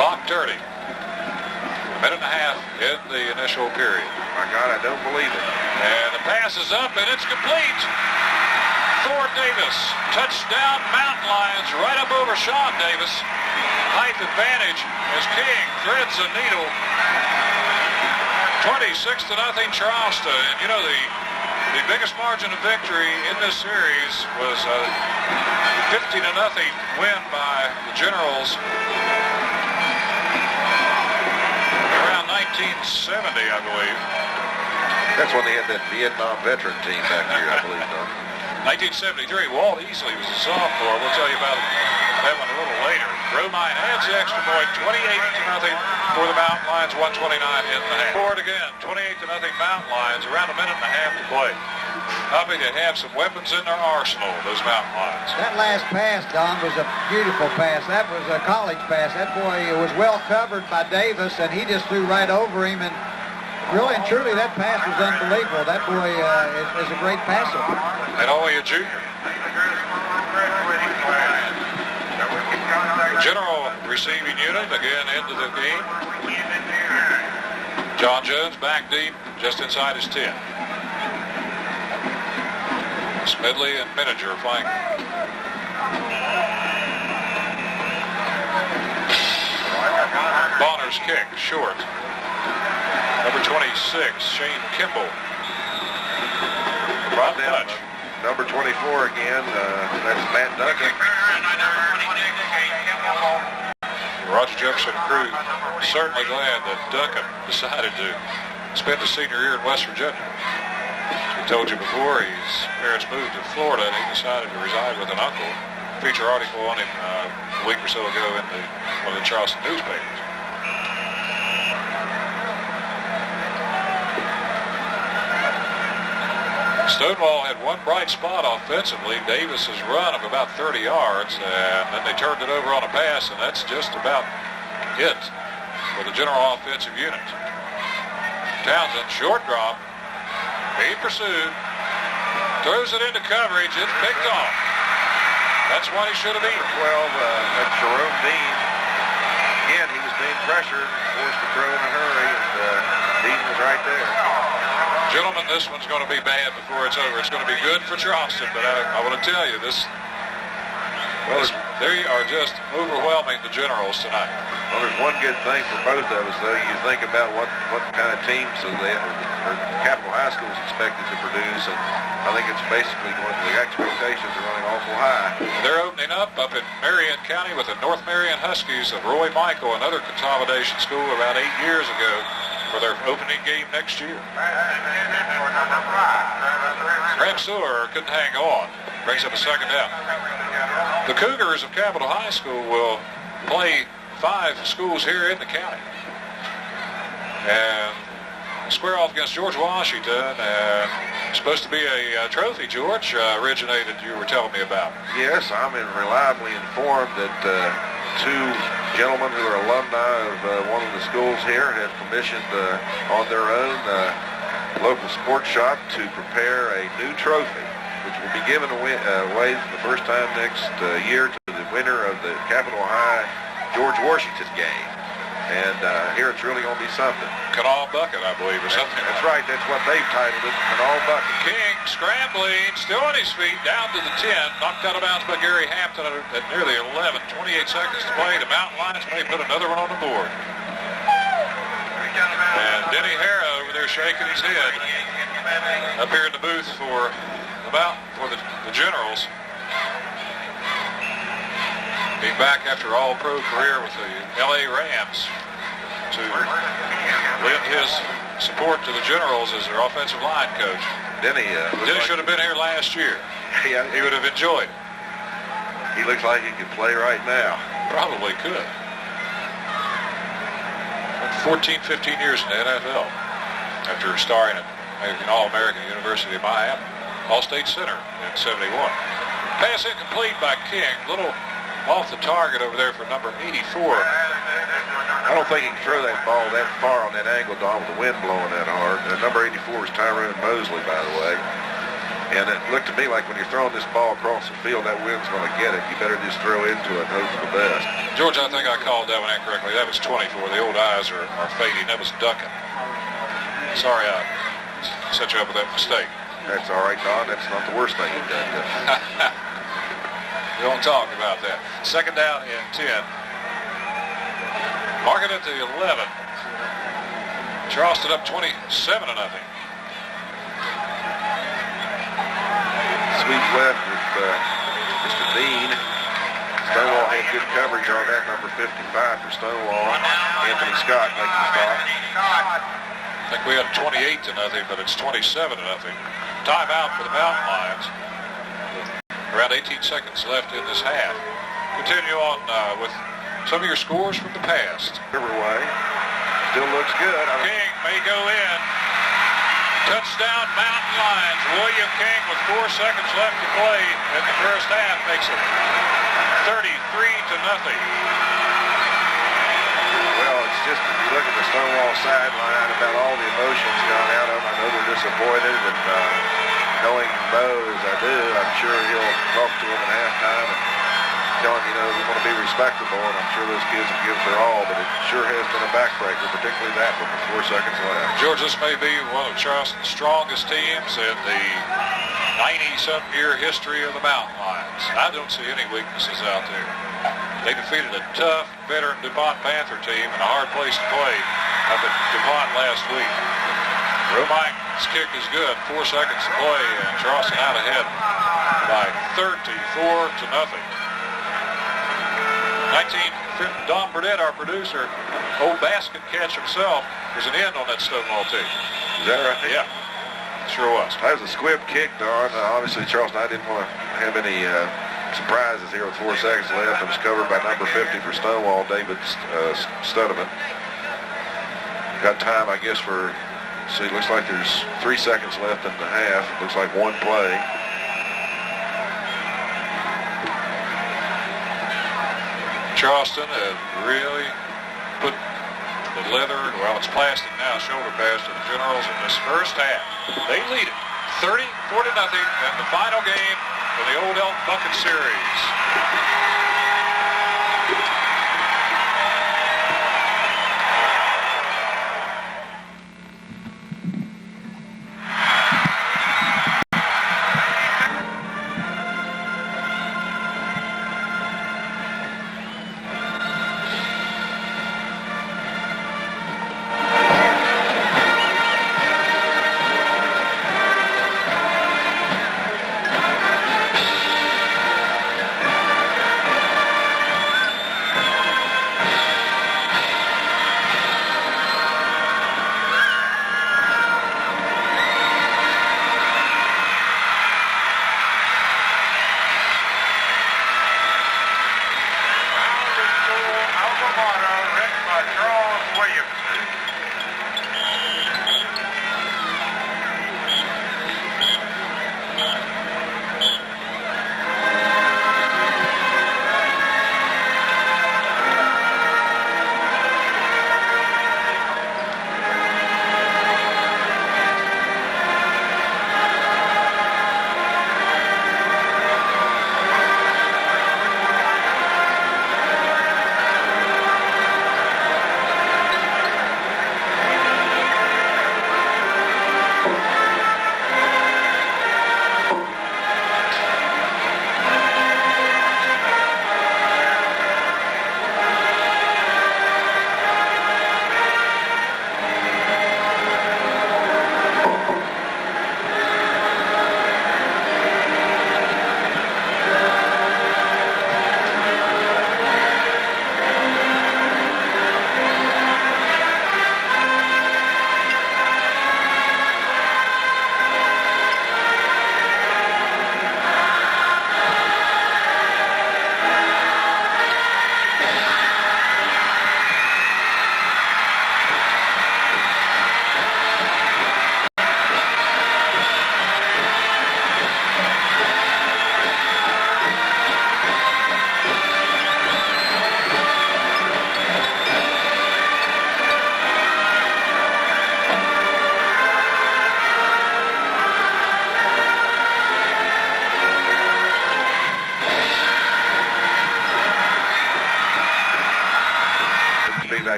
Speaker 1: Clock turning. A minute and a half in the initial period.
Speaker 3: My God, I don't believe it.
Speaker 1: And the pass is up, and it's complete. Fort Davis. Touchdown, Mountain Lions, right up over Sean Davis. Height advantage as King threads the needle. 26-0 Charleston. And you know, the biggest margin of victory in this series was a 50-0 win by the Generals around 1970, I believe.
Speaker 3: That's when they had that Vietnam veteran team back here, I believe, Don.
Speaker 1: 1973, Walt Easley was a sophomore. We'll tell you about that one a little later. Romine adds the extra point, 28-0 for the Mountain Lions, 129 in the half. Forward again, 28-0 Mountain Lions, around a minute and a half to play. Happy to have some weapons in their arsenal, those Mountain Lions.
Speaker 9: That last pass, Don, was a beautiful pass. That was a college pass. That boy was well covered by Davis, and he just threw right over him. And really and truly, that pass was unbelievable. That boy is a great passer.
Speaker 1: And only a junior. The General receiving unit again into the game. John Jones back deep, just inside his 10. Smedley and Miniger flank. Bonner's kick, short. Number 26, Shane Kimball. Brought touch.
Speaker 3: Number 24 again, that's Matt Duncan.
Speaker 1: Roger Jefferson crew certainly glad that Duncan decided to spend his senior year in West Virginia. As we told you before, his parents moved to Florida and he decided to reside with an uncle. Feature article on him a week or so ago in one of the Charleston newspapers. Stonewall had one bright spot offensively, Davis's run of about 30 yards, and then they turned it over on a pass, and that's just about it for the General offensive unit. Townsend, short drop, he pursued, throws it into coverage, it's picked off. That's one he should have eaten.
Speaker 3: 12, that's Jerome Dean. Again, he was being pressured, forced to throw in a hurry, and Dean was right there.
Speaker 1: Gentlemen, this one's going to be bad before it's over. It's going to be good for Charleston, but I want to tell you, they are just overwhelming the Generals tonight.
Speaker 3: Well, there's one good thing for both of us, though. You think about what kind of teams Capital High School is expected to produce, and I think it's basically the expectations are running awful high.
Speaker 1: They're opening up in Marion County with the North Marion Huskies of Roy Michael, another consolidation school about 8 years ago, for their opening game next year. Graham Sewell couldn't hang on. Brings up a second down. The Cougars of Capital High School will play 5 schools here in the county. And square off against George Washington. And it's supposed to be a trophy, George, originated, you were telling me about.
Speaker 3: Yes, I'm reliably informed that 2 gentlemen who are alumni of one of the schools here have commissioned on their own local sports shop to prepare a new trophy, which will be given away for the first time next year to the winner of the Capital High George Washington game. And here it's really going to be something.
Speaker 1: Canal Bucket, I believe, or something.
Speaker 3: That's right. That's what they've titled it, Canal Bucket.
Speaker 1: King scrambling, still on his feet, down to the 10. Knocked out of bounds by Gary Hampton at nearly 11. 28 seconds to play. The Mountain Lions may put another one on the board. And Denny Hara over there shaking his head up here in the booth for the Generals. Being back after all-pro career with the L.A. Rams to lend his support to the Generals as their offensive line coach.
Speaker 3: Denny
Speaker 1: should have been here last year.
Speaker 3: Yeah,
Speaker 1: he would have enjoyed it.
Speaker 3: He looks like he could play right now.
Speaker 1: Probably could. 14, 15 years in the NFL after starring at an All-American University of Miami, All-State Center in 71. Pass incomplete by King. Little off the target over there for number 84.
Speaker 3: I don't think he can throw that ball that far on that angle, Don, with the wind blowing that hard. Number 84 is Tyrone Mosley, by the way. And it looked to me like when you're throwing this ball across the field, that wind's going to get it. You better just throw into it and hope for the best.
Speaker 1: George, I think I called that one incorrectly. That was 24. The old eyes are fading. That was Duncan. Sorry I set you up with that mistake.
Speaker 3: That's all right, Don. That's not the worst thing you've done.
Speaker 1: We don't talk about that. Second down and 10. Mark it at the 11. Charleston up 27-0.
Speaker 3: Sweep left with Mr. Dean. Stonewall had good coverage on that, number 55 for Stonewall. Anthony Scott making the stop.
Speaker 1: I think we had 28-0, but it's 27-0. Timeout for the Mountain Lions. Around 18 seconds left in this half. Continue on with some of your scores from the past.
Speaker 3: Riverway still looks good.
Speaker 1: King may go in. Touchdown Mountain Lions. William King with 4 seconds left to play in the first half makes it 33-0.
Speaker 3: Well, it's just, if you look at the Stonewall sideline, about all the emotions gone out of them. I know they're disappointed, and knowing Bo as I do, I'm sure he'll talk to them at halftime and tell them, we want to be respectable, and I'm sure those kids will give their all, but it sure has been a backbreaker, particularly that one with 4 seconds left.
Speaker 1: George, this may be one of Charleston's strongest teams in the 90-something year history of the Mountain Lions. I don't see any weaknesses out there. They defeated a tough, veteran DuPont Panther team in a hard place to play up at DuPont last week. Romaine's kick is good. 4 seconds to play, and Charleston out ahead by 34-0. Don Burdett, our producer, old basket catch himself, was an end on that Stonewall team.
Speaker 3: Is that right?
Speaker 1: Yeah, sure was.
Speaker 3: That was a squib kick, Don. Obviously, Charleston, I didn't want to have any surprises here with 4 seconds left. It was covered by number 50 for Stonewall, David Studeman. Got time, I guess, for, see, looks like there's 3 seconds left in the half. It looks like one play.
Speaker 1: Charleston had really put the leather, well, it's plastic now, shoulder pads to the Generals in this first half. They lead it 30-40-0 in the final game of the Old Elk Bucket Series.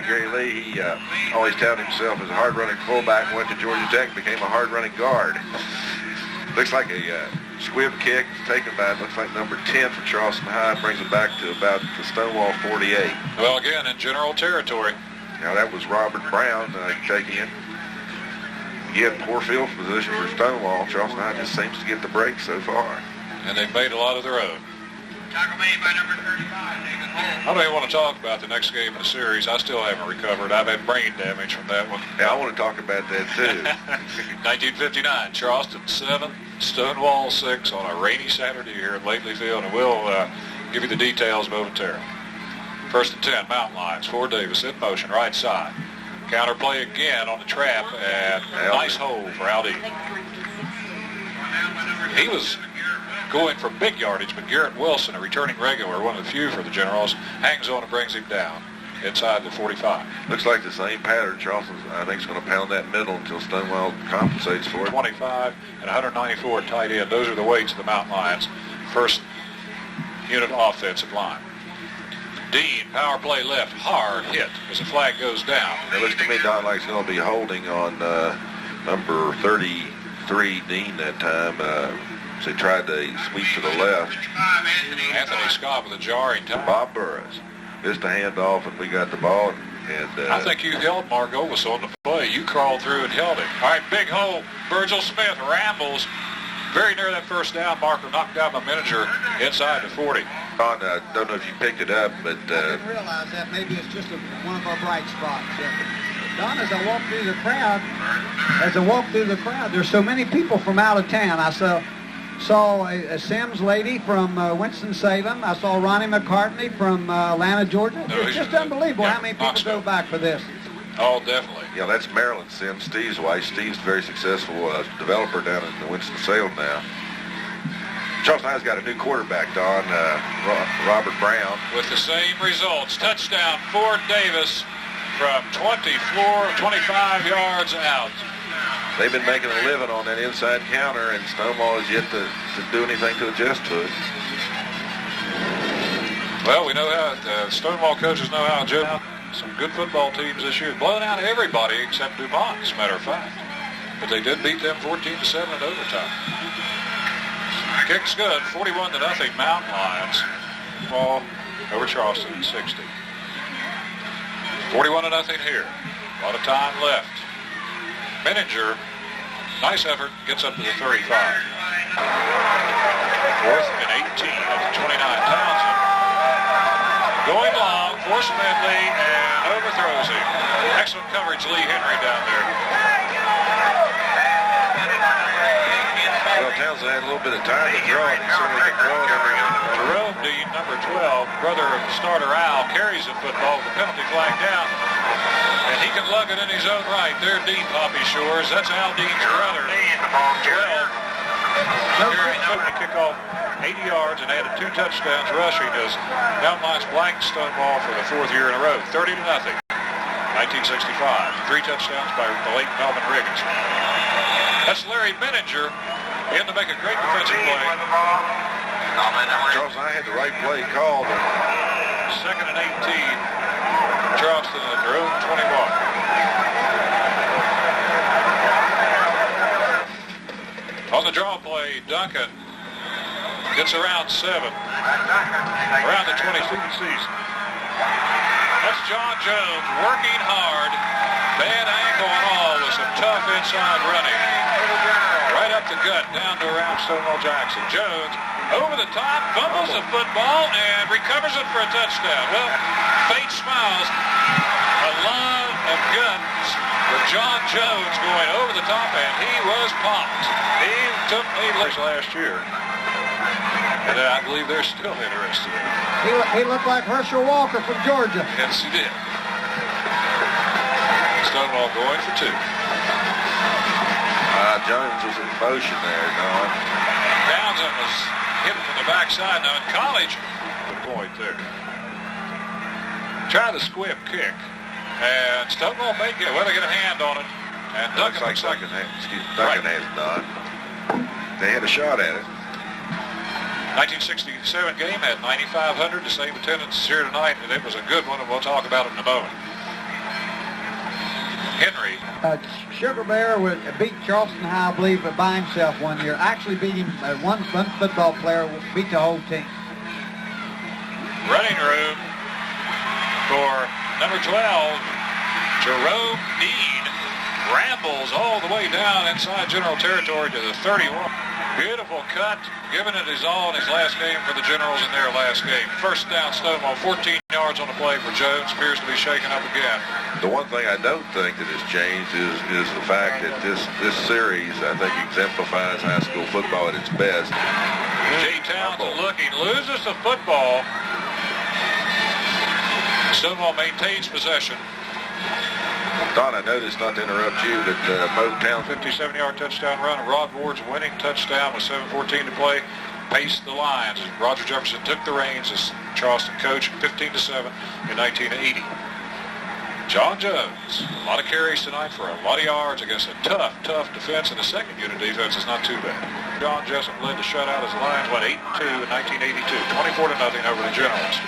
Speaker 3: Gary Lee, he always touted himself as a hard-running fullback, went to Georgia Tech, became a hard-running guard. Looks like a squib kick taken by, looks like number 10 for Charleston High, brings it back to about the Stonewall 48.
Speaker 1: Well, again, in general territory,
Speaker 3: Now that was Robert Brown taking it. Again, poor field position for Stonewall. Charleston High just seems to get the break so far.
Speaker 1: And they've made a lot of their own.
Speaker 8: Tackle made by number 35, David Holmes.
Speaker 1: I don't even want to talk about the next game in the series. I still haven't recovered. I've had brain damage from that one.
Speaker 3: Yeah, I want to talk about that too.
Speaker 1: 1959, Charleston 7, Stonewall 6 on a rainy Saturday here at Lately Field, and we'll give you the details momentarily. First and 10, Mountain Lions. Ford Davis in motion, right side. Counter play again on the trap, and nice hole for Aldine. He was going for big yardage, but Garrett Wilson, a returning regular, one of the few for the Generals, hangs on and brings him down inside the 45.
Speaker 3: Looks like the same pattern. Charleston, I think, is going to pound that middle until Stonewall compensates for it.
Speaker 1: 25 and 194 at tight end. Those are the weights of the Mountain Lions. First unit offensive line. Dean, power play left, hard hit as the flag goes down.
Speaker 3: It looks to me Don like he's going to be holding on number 33, Dean, that time. They tried to sweep to the left.
Speaker 1: Anthony Scott with a jarring time.
Speaker 3: Bob Burris missed a handoff, and we got the ball. And
Speaker 1: I think you held Margolis on the play. You crawled through and held him. All right, big hole. Virgil Smith rambles very near that first down marker, knocked out my manager inside the 40.
Speaker 3: Don, I don't know if you picked it up, but...
Speaker 9: I didn't realize that. Maybe it's just one of our bright spots. Don, as I walk through the crowd, there's so many people from out of town. I saw a Sims lady from Winston-Salem. I saw Ronnie McCartney from Atlanta, Georgia. It's just unbelievable how many people go back for this.
Speaker 1: Oh, definitely.
Speaker 3: Yeah, that's Marilyn Sims, Steve's wife. Steve's a very successful developer down in Winston-Salem now. Charleston High's got a new quarterback, Don, Robert Brown.
Speaker 1: With the same results. Touchdown, Ford Davis from 25 yards out.
Speaker 3: They've been making a living on that inside counter, and Stonewall has yet to do anything to adjust to it.
Speaker 1: Well, we know how Stonewall coaches know how to adjust. Some good football teams this year, blowing out everybody except DuPont, as a matter of fact. But they did beat them 14-7 in overtime. Kick's good, 41-0 Mountain Lions. Ball over Charleston at 60. 41-0 here. A lot of time left. Menninger, nice effort, gets up to the 35. Fourth and 18 of the 29. Townsend going long, forced Medley, and overthrows him. Excellent coverage, Lee Henry down there.
Speaker 3: Well, Townsend had a little bit of time to throw it. He certainly can throw it every
Speaker 1: Jerome Dean, number 12, brother of starter Al, carries the football with the penalty flag down. And he can lug it in his own right. There, Dean Poppy Shores. That's Al Dean's brother. 12. Carries the kickoff 80 yards and added 2 touchdowns rushing as Mountain Lions blanked Stonewall for the 4th year in a row. 30-0. 1965. 3 touchdowns by the late Melvin Riggins. That's Larry Menninger in to make a great defensive play.
Speaker 3: Charleston High had the right play called.
Speaker 1: 2nd and 18. Charleston at their own 21. On the draw play, Duncan gets around 7. Around the 22nd season. That's John Jones working hard. Bad ankle and all with some tough inside running. Right up the gut, down to around Stonewall Jackson. Jones over the top, fumbles the football, and recovers it for a touchdown. Well, fate smiles. A lot of guns with John Jones going over the top, and he was pumped. He took lead last year. And I believe they're still interested in him.
Speaker 9: He looked like Herschel Walker from Georgia.
Speaker 1: Yes, he did. Stonewall going for 2.
Speaker 3: Jones was in motion there, Don.
Speaker 1: Townsend was hit from the backside. Now in college, good point there. Try the squib kick. And Stonewall may get, well, they get a hand on it. And Duncan
Speaker 3: looks like Duncan has Don. They had a shot at it.
Speaker 1: 1967 game had 9,500, the same attendance here tonight, and it was a good one, and we'll talk about it in a moment. Henry.
Speaker 9: Sugar Bear beat Charleston High, I believe, by himself one year. Actually beat him, one football player beat the whole team.
Speaker 1: Running room for number 12, Jerome Dean rambles all the way down inside general territory to the 31. Beautiful cut, giving it his all in his last game for the Generals in their last game. First down, Stonewall, 14 yards on the play for Jones. Appears to be shaken up again.
Speaker 3: The one thing I don't think that has changed is the fact that this series, I think, exemplifies high school football at its best.
Speaker 1: Jay Townsend looking, loses the football. Stonewall maintains possession.
Speaker 3: Don, I noticed, not to interrupt you, that Mo Townsend,
Speaker 1: 57-yard touchdown run. Rod Ward's winning touchdown with 7:14 to play. Paced the Lions. Roger Jefferson took the reins as Charleston coach, 15-7 in 1980. John Jones, a lot of carries tonight for a lot of yards against a tough defense, and the second unit defense is not too bad. John Jessup led the shutout as the Lions went 8-2 in 1982, 24-0 over the Generals.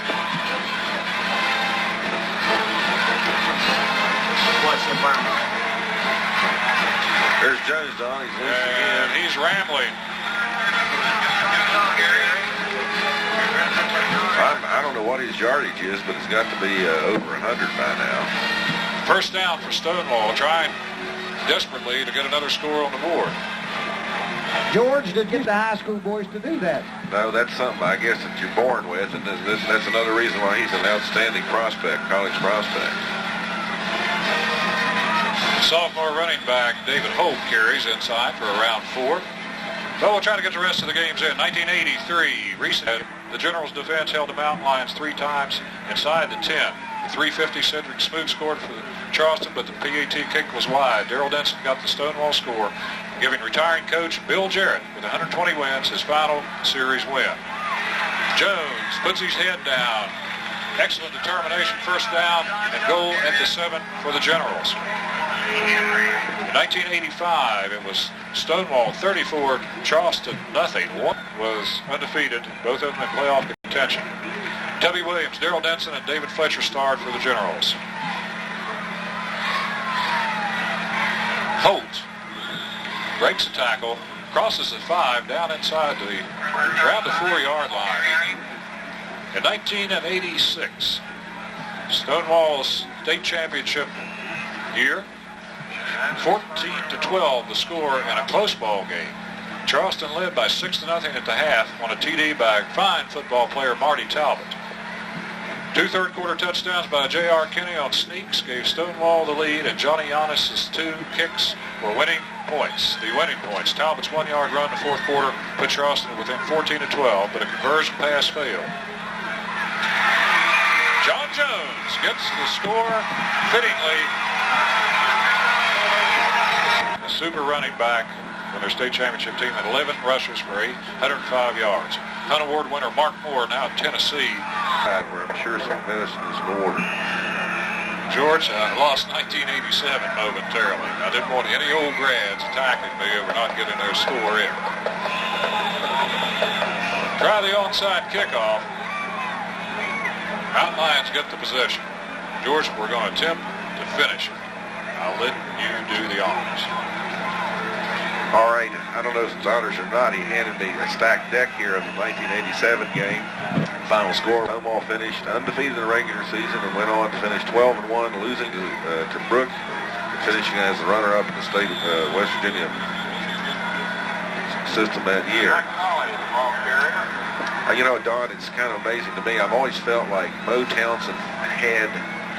Speaker 3: there's Jones, Don. He's loose again.
Speaker 1: And he's rambling.
Speaker 3: I don't know what his yardage is, but it's got to be over 100 by now.
Speaker 1: First down for Stonewall, trying desperately to get another score on the board.
Speaker 9: George did get the high school boys to do that.
Speaker 3: No, that's something I guess that you're born with, and that's another reason why he's an outstanding prospect, college prospect.
Speaker 1: Sophomore running back David Hope carries inside for around 4. So we'll try to get the rest of the games in. 1983, recent. The Generals defense held the Mountain Lions 3 times inside the 10. The 350 Cedric Smoot scored for Charleston, but the PAT kick was wide. Darrell Denson got the Stonewall score, giving retiring coach Bill Jarrett with 120 wins his final series win. Jones puts his head down. Excellent determination, first down and goal at the 7 for the Generals. In 1985, it was Stonewall 34, Charleston nothing. One was undefeated, both of them in playoff contention. Tubby Williams, Darrell Denson, and David Fletcher starred for the Generals. Holt breaks the tackle, crosses the 5, down inside around the 4-yard line. In 1986, Stonewall's state championship year, 14-12 the score in a close ball game. Charleston led by 6-0 at the half on a TD by fine football player Marty Talbot. 2 third-quarter touchdowns by J.R. Kinney on sneaks gave Stonewall the lead, and Johnny Giannis' 2 kicks were winning points. The winning points. Talbot's 1-yard run in the fourth quarter put Charleston within 14-12, but a conversion pass failed. John Jones gets the score fittingly. A super running back for their state championship team at 11 rushes for 805 yards. Hunt Award winner Mark Moore, now at Tennessee.
Speaker 3: Where I'm sure some medicine is in order.
Speaker 1: George, I lost 1987 momentarily. I didn't want any old grads attacking me over not getting their score in. Try the onside kickoff. Mountain Lions get the possession. George, we're going to attempt to finish it. I'll let you do the honors.
Speaker 3: All right, I don't know if it's honors or not. He handed me a stacked deck here of the 1987 game. Final score, Stonewall finished undefeated in the regular season and went on to finish 12-1, losing to Brooke, finishing as the runner-up in the state of West Virginia system that year. You know, Don, it's kind of amazing to me. I've always felt like Mo Townsend had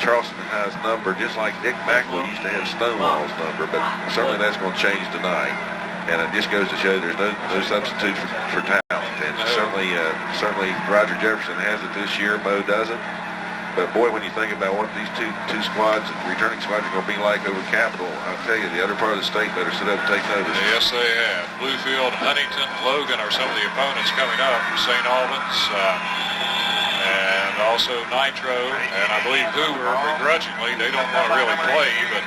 Speaker 3: Charleston High's number, just like Dick Mackley used to have Stonewall's number, but certainly that's going to change tonight. And it just goes to show there's no substitute for talent. And certainly Roger Jefferson has it this year, Mo doesn't. But boy, when you think about what these two squads, returning squads, are going to be like over Capitol, I'll tell you, the other part of the state better sit up and take notice.
Speaker 1: Yes, they have. Bluefield, Huntington, Logan are some of the opponents coming up. St. Albans, and also Nitro, and I believe Hoover, begrudgingly. They don't want to really play, but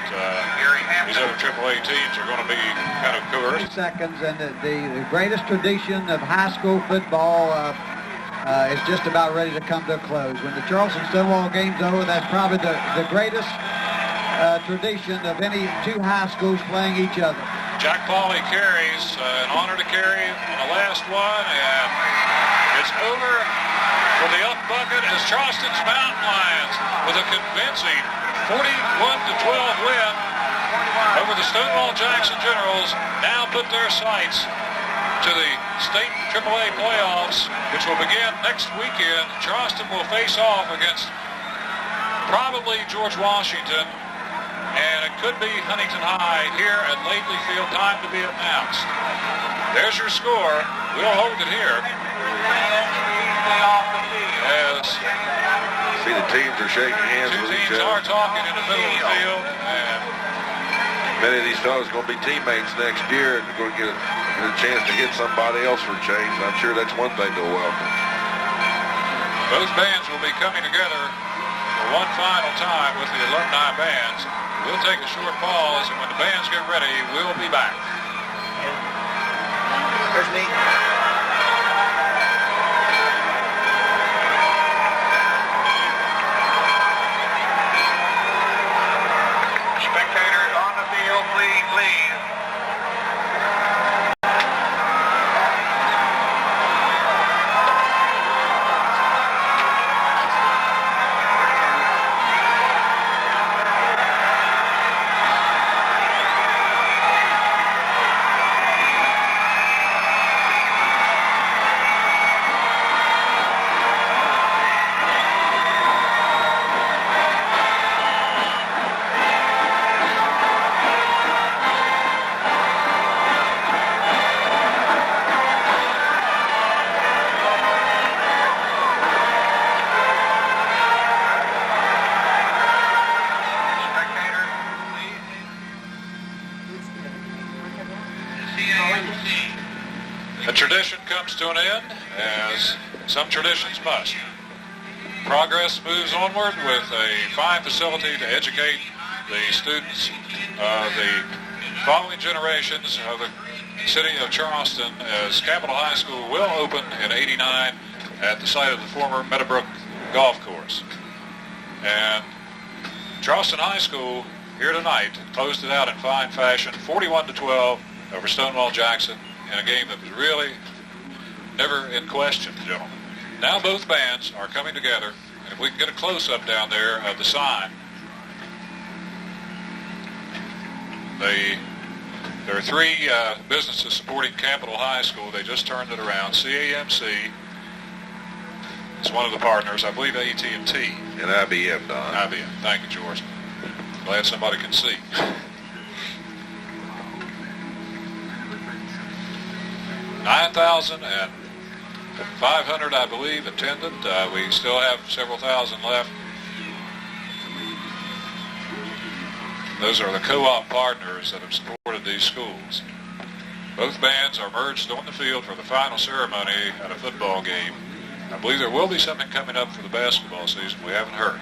Speaker 1: these other AAA teams are going to be kind of coerced.
Speaker 9: Seconds, and the greatest tradition of high school football is just about ready to come to a close. When the Charleston-Stonewall game's over, that's probably the greatest tradition of any 2 high schools playing each other.
Speaker 1: Jack Pauley carries, an honor to carry on the last one, and it's over for the up bucket as Charleston's Mountain Lions with a convincing 41-12 win over the Stonewall Jackson Generals now put their sights to the state AAA playoffs, which will begin next weekend. Charleston will face off against probably George Washington, and it could be Huntington High here at Laidley Field. Time to be announced. There's your score. We'll hold it here. As
Speaker 3: see, the teams are shaking hands
Speaker 1: two
Speaker 3: with each
Speaker 1: teams
Speaker 3: other.
Speaker 1: are talking in the middle of the field, and
Speaker 3: many of these fellas are going to be teammates next year and going to get a chance to hit somebody else for a change. And I'm sure that's one thing they'll welcome.
Speaker 1: both bands will be coming together for one final time with the alumni bands. We'll take a short pause, and when the bands get ready, we'll be back.
Speaker 9: There's me.
Speaker 8: Spectators on the field, please.
Speaker 1: The tradition comes to an end, as some traditions must. Progress moves onward with a fine facility to educate the students of the following generations of the city of Charleston, as Capitol High School will open in '89 at the site of the former Meadowbrook Golf Course. And Charleston High School here tonight closed it out in fine fashion, 41-12 over Stonewall Jackson, in a game that was really never in question, gentlemen. Now both bands are coming together, and if we can get a close-up down there of the sign. There are three businesses supporting Capitol High School. They just turned it around. CAMC is one of the partners. I believe AT&T.
Speaker 3: And IBM, Don.
Speaker 1: IBM. Thank you, George. Glad somebody can see. 9,500, I believe, attended. We still have several thousand left. Those are the co-op partners that have supported these schools. Both bands are merged on the field for the final ceremony at a football game. I believe there will be something coming up for the basketball season we haven't heard.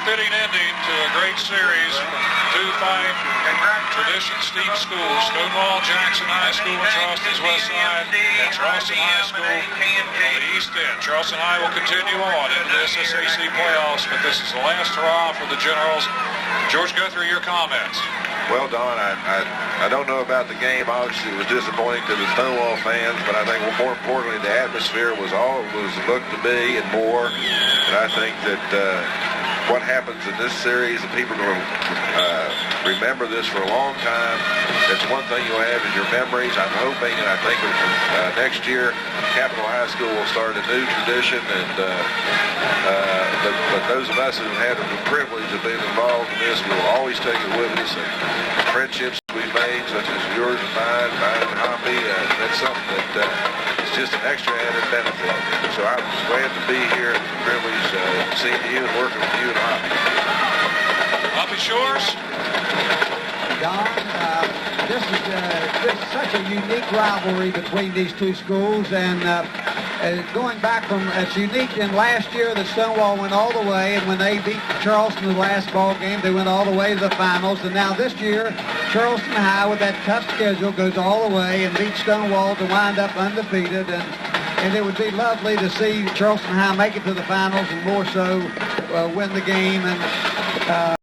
Speaker 1: Fitting ending to a great series. Two fine tradition-steeped schools, Stonewall Jackson High School on Charleston's west side, and Charleston High School on the east end. Charleston High will continue on into the SSAC playoffs, but this is the last hurrah for the Generals. George Guthrie, your comments.
Speaker 3: Well, Don, I don't know about the game. Obviously, it was disappointing to the Stonewall fans, but I think more importantly, the atmosphere was all it was looked to be and more. And I think that what happens in this series, and people are going to remember this for a long time. That's one thing you'll have in your memories. I'm hoping, and I think next year, Capitol High School will start a new tradition, and but those of us who had the privilege of being involved in this will always take it with us. And friendships we've made, such as yours and mine and Hoppy, that's something that it's just an extra added benefit. So I'm glad to be here, and privileged seeing you and working with you and Hoppy.
Speaker 1: Hoppy Shores?
Speaker 9: Don, this is such a unique rivalry between these two schools, and going back from, it's unique in last year that Stonewall went all the way, and when they beat Charleston the last ball game, they went all the way to the finals, and now this year, Charleston High, with that tough schedule, goes all the way and beats Stonewall to wind up undefeated, and it would be lovely to see Charleston High make it to the finals, and more so win the game, and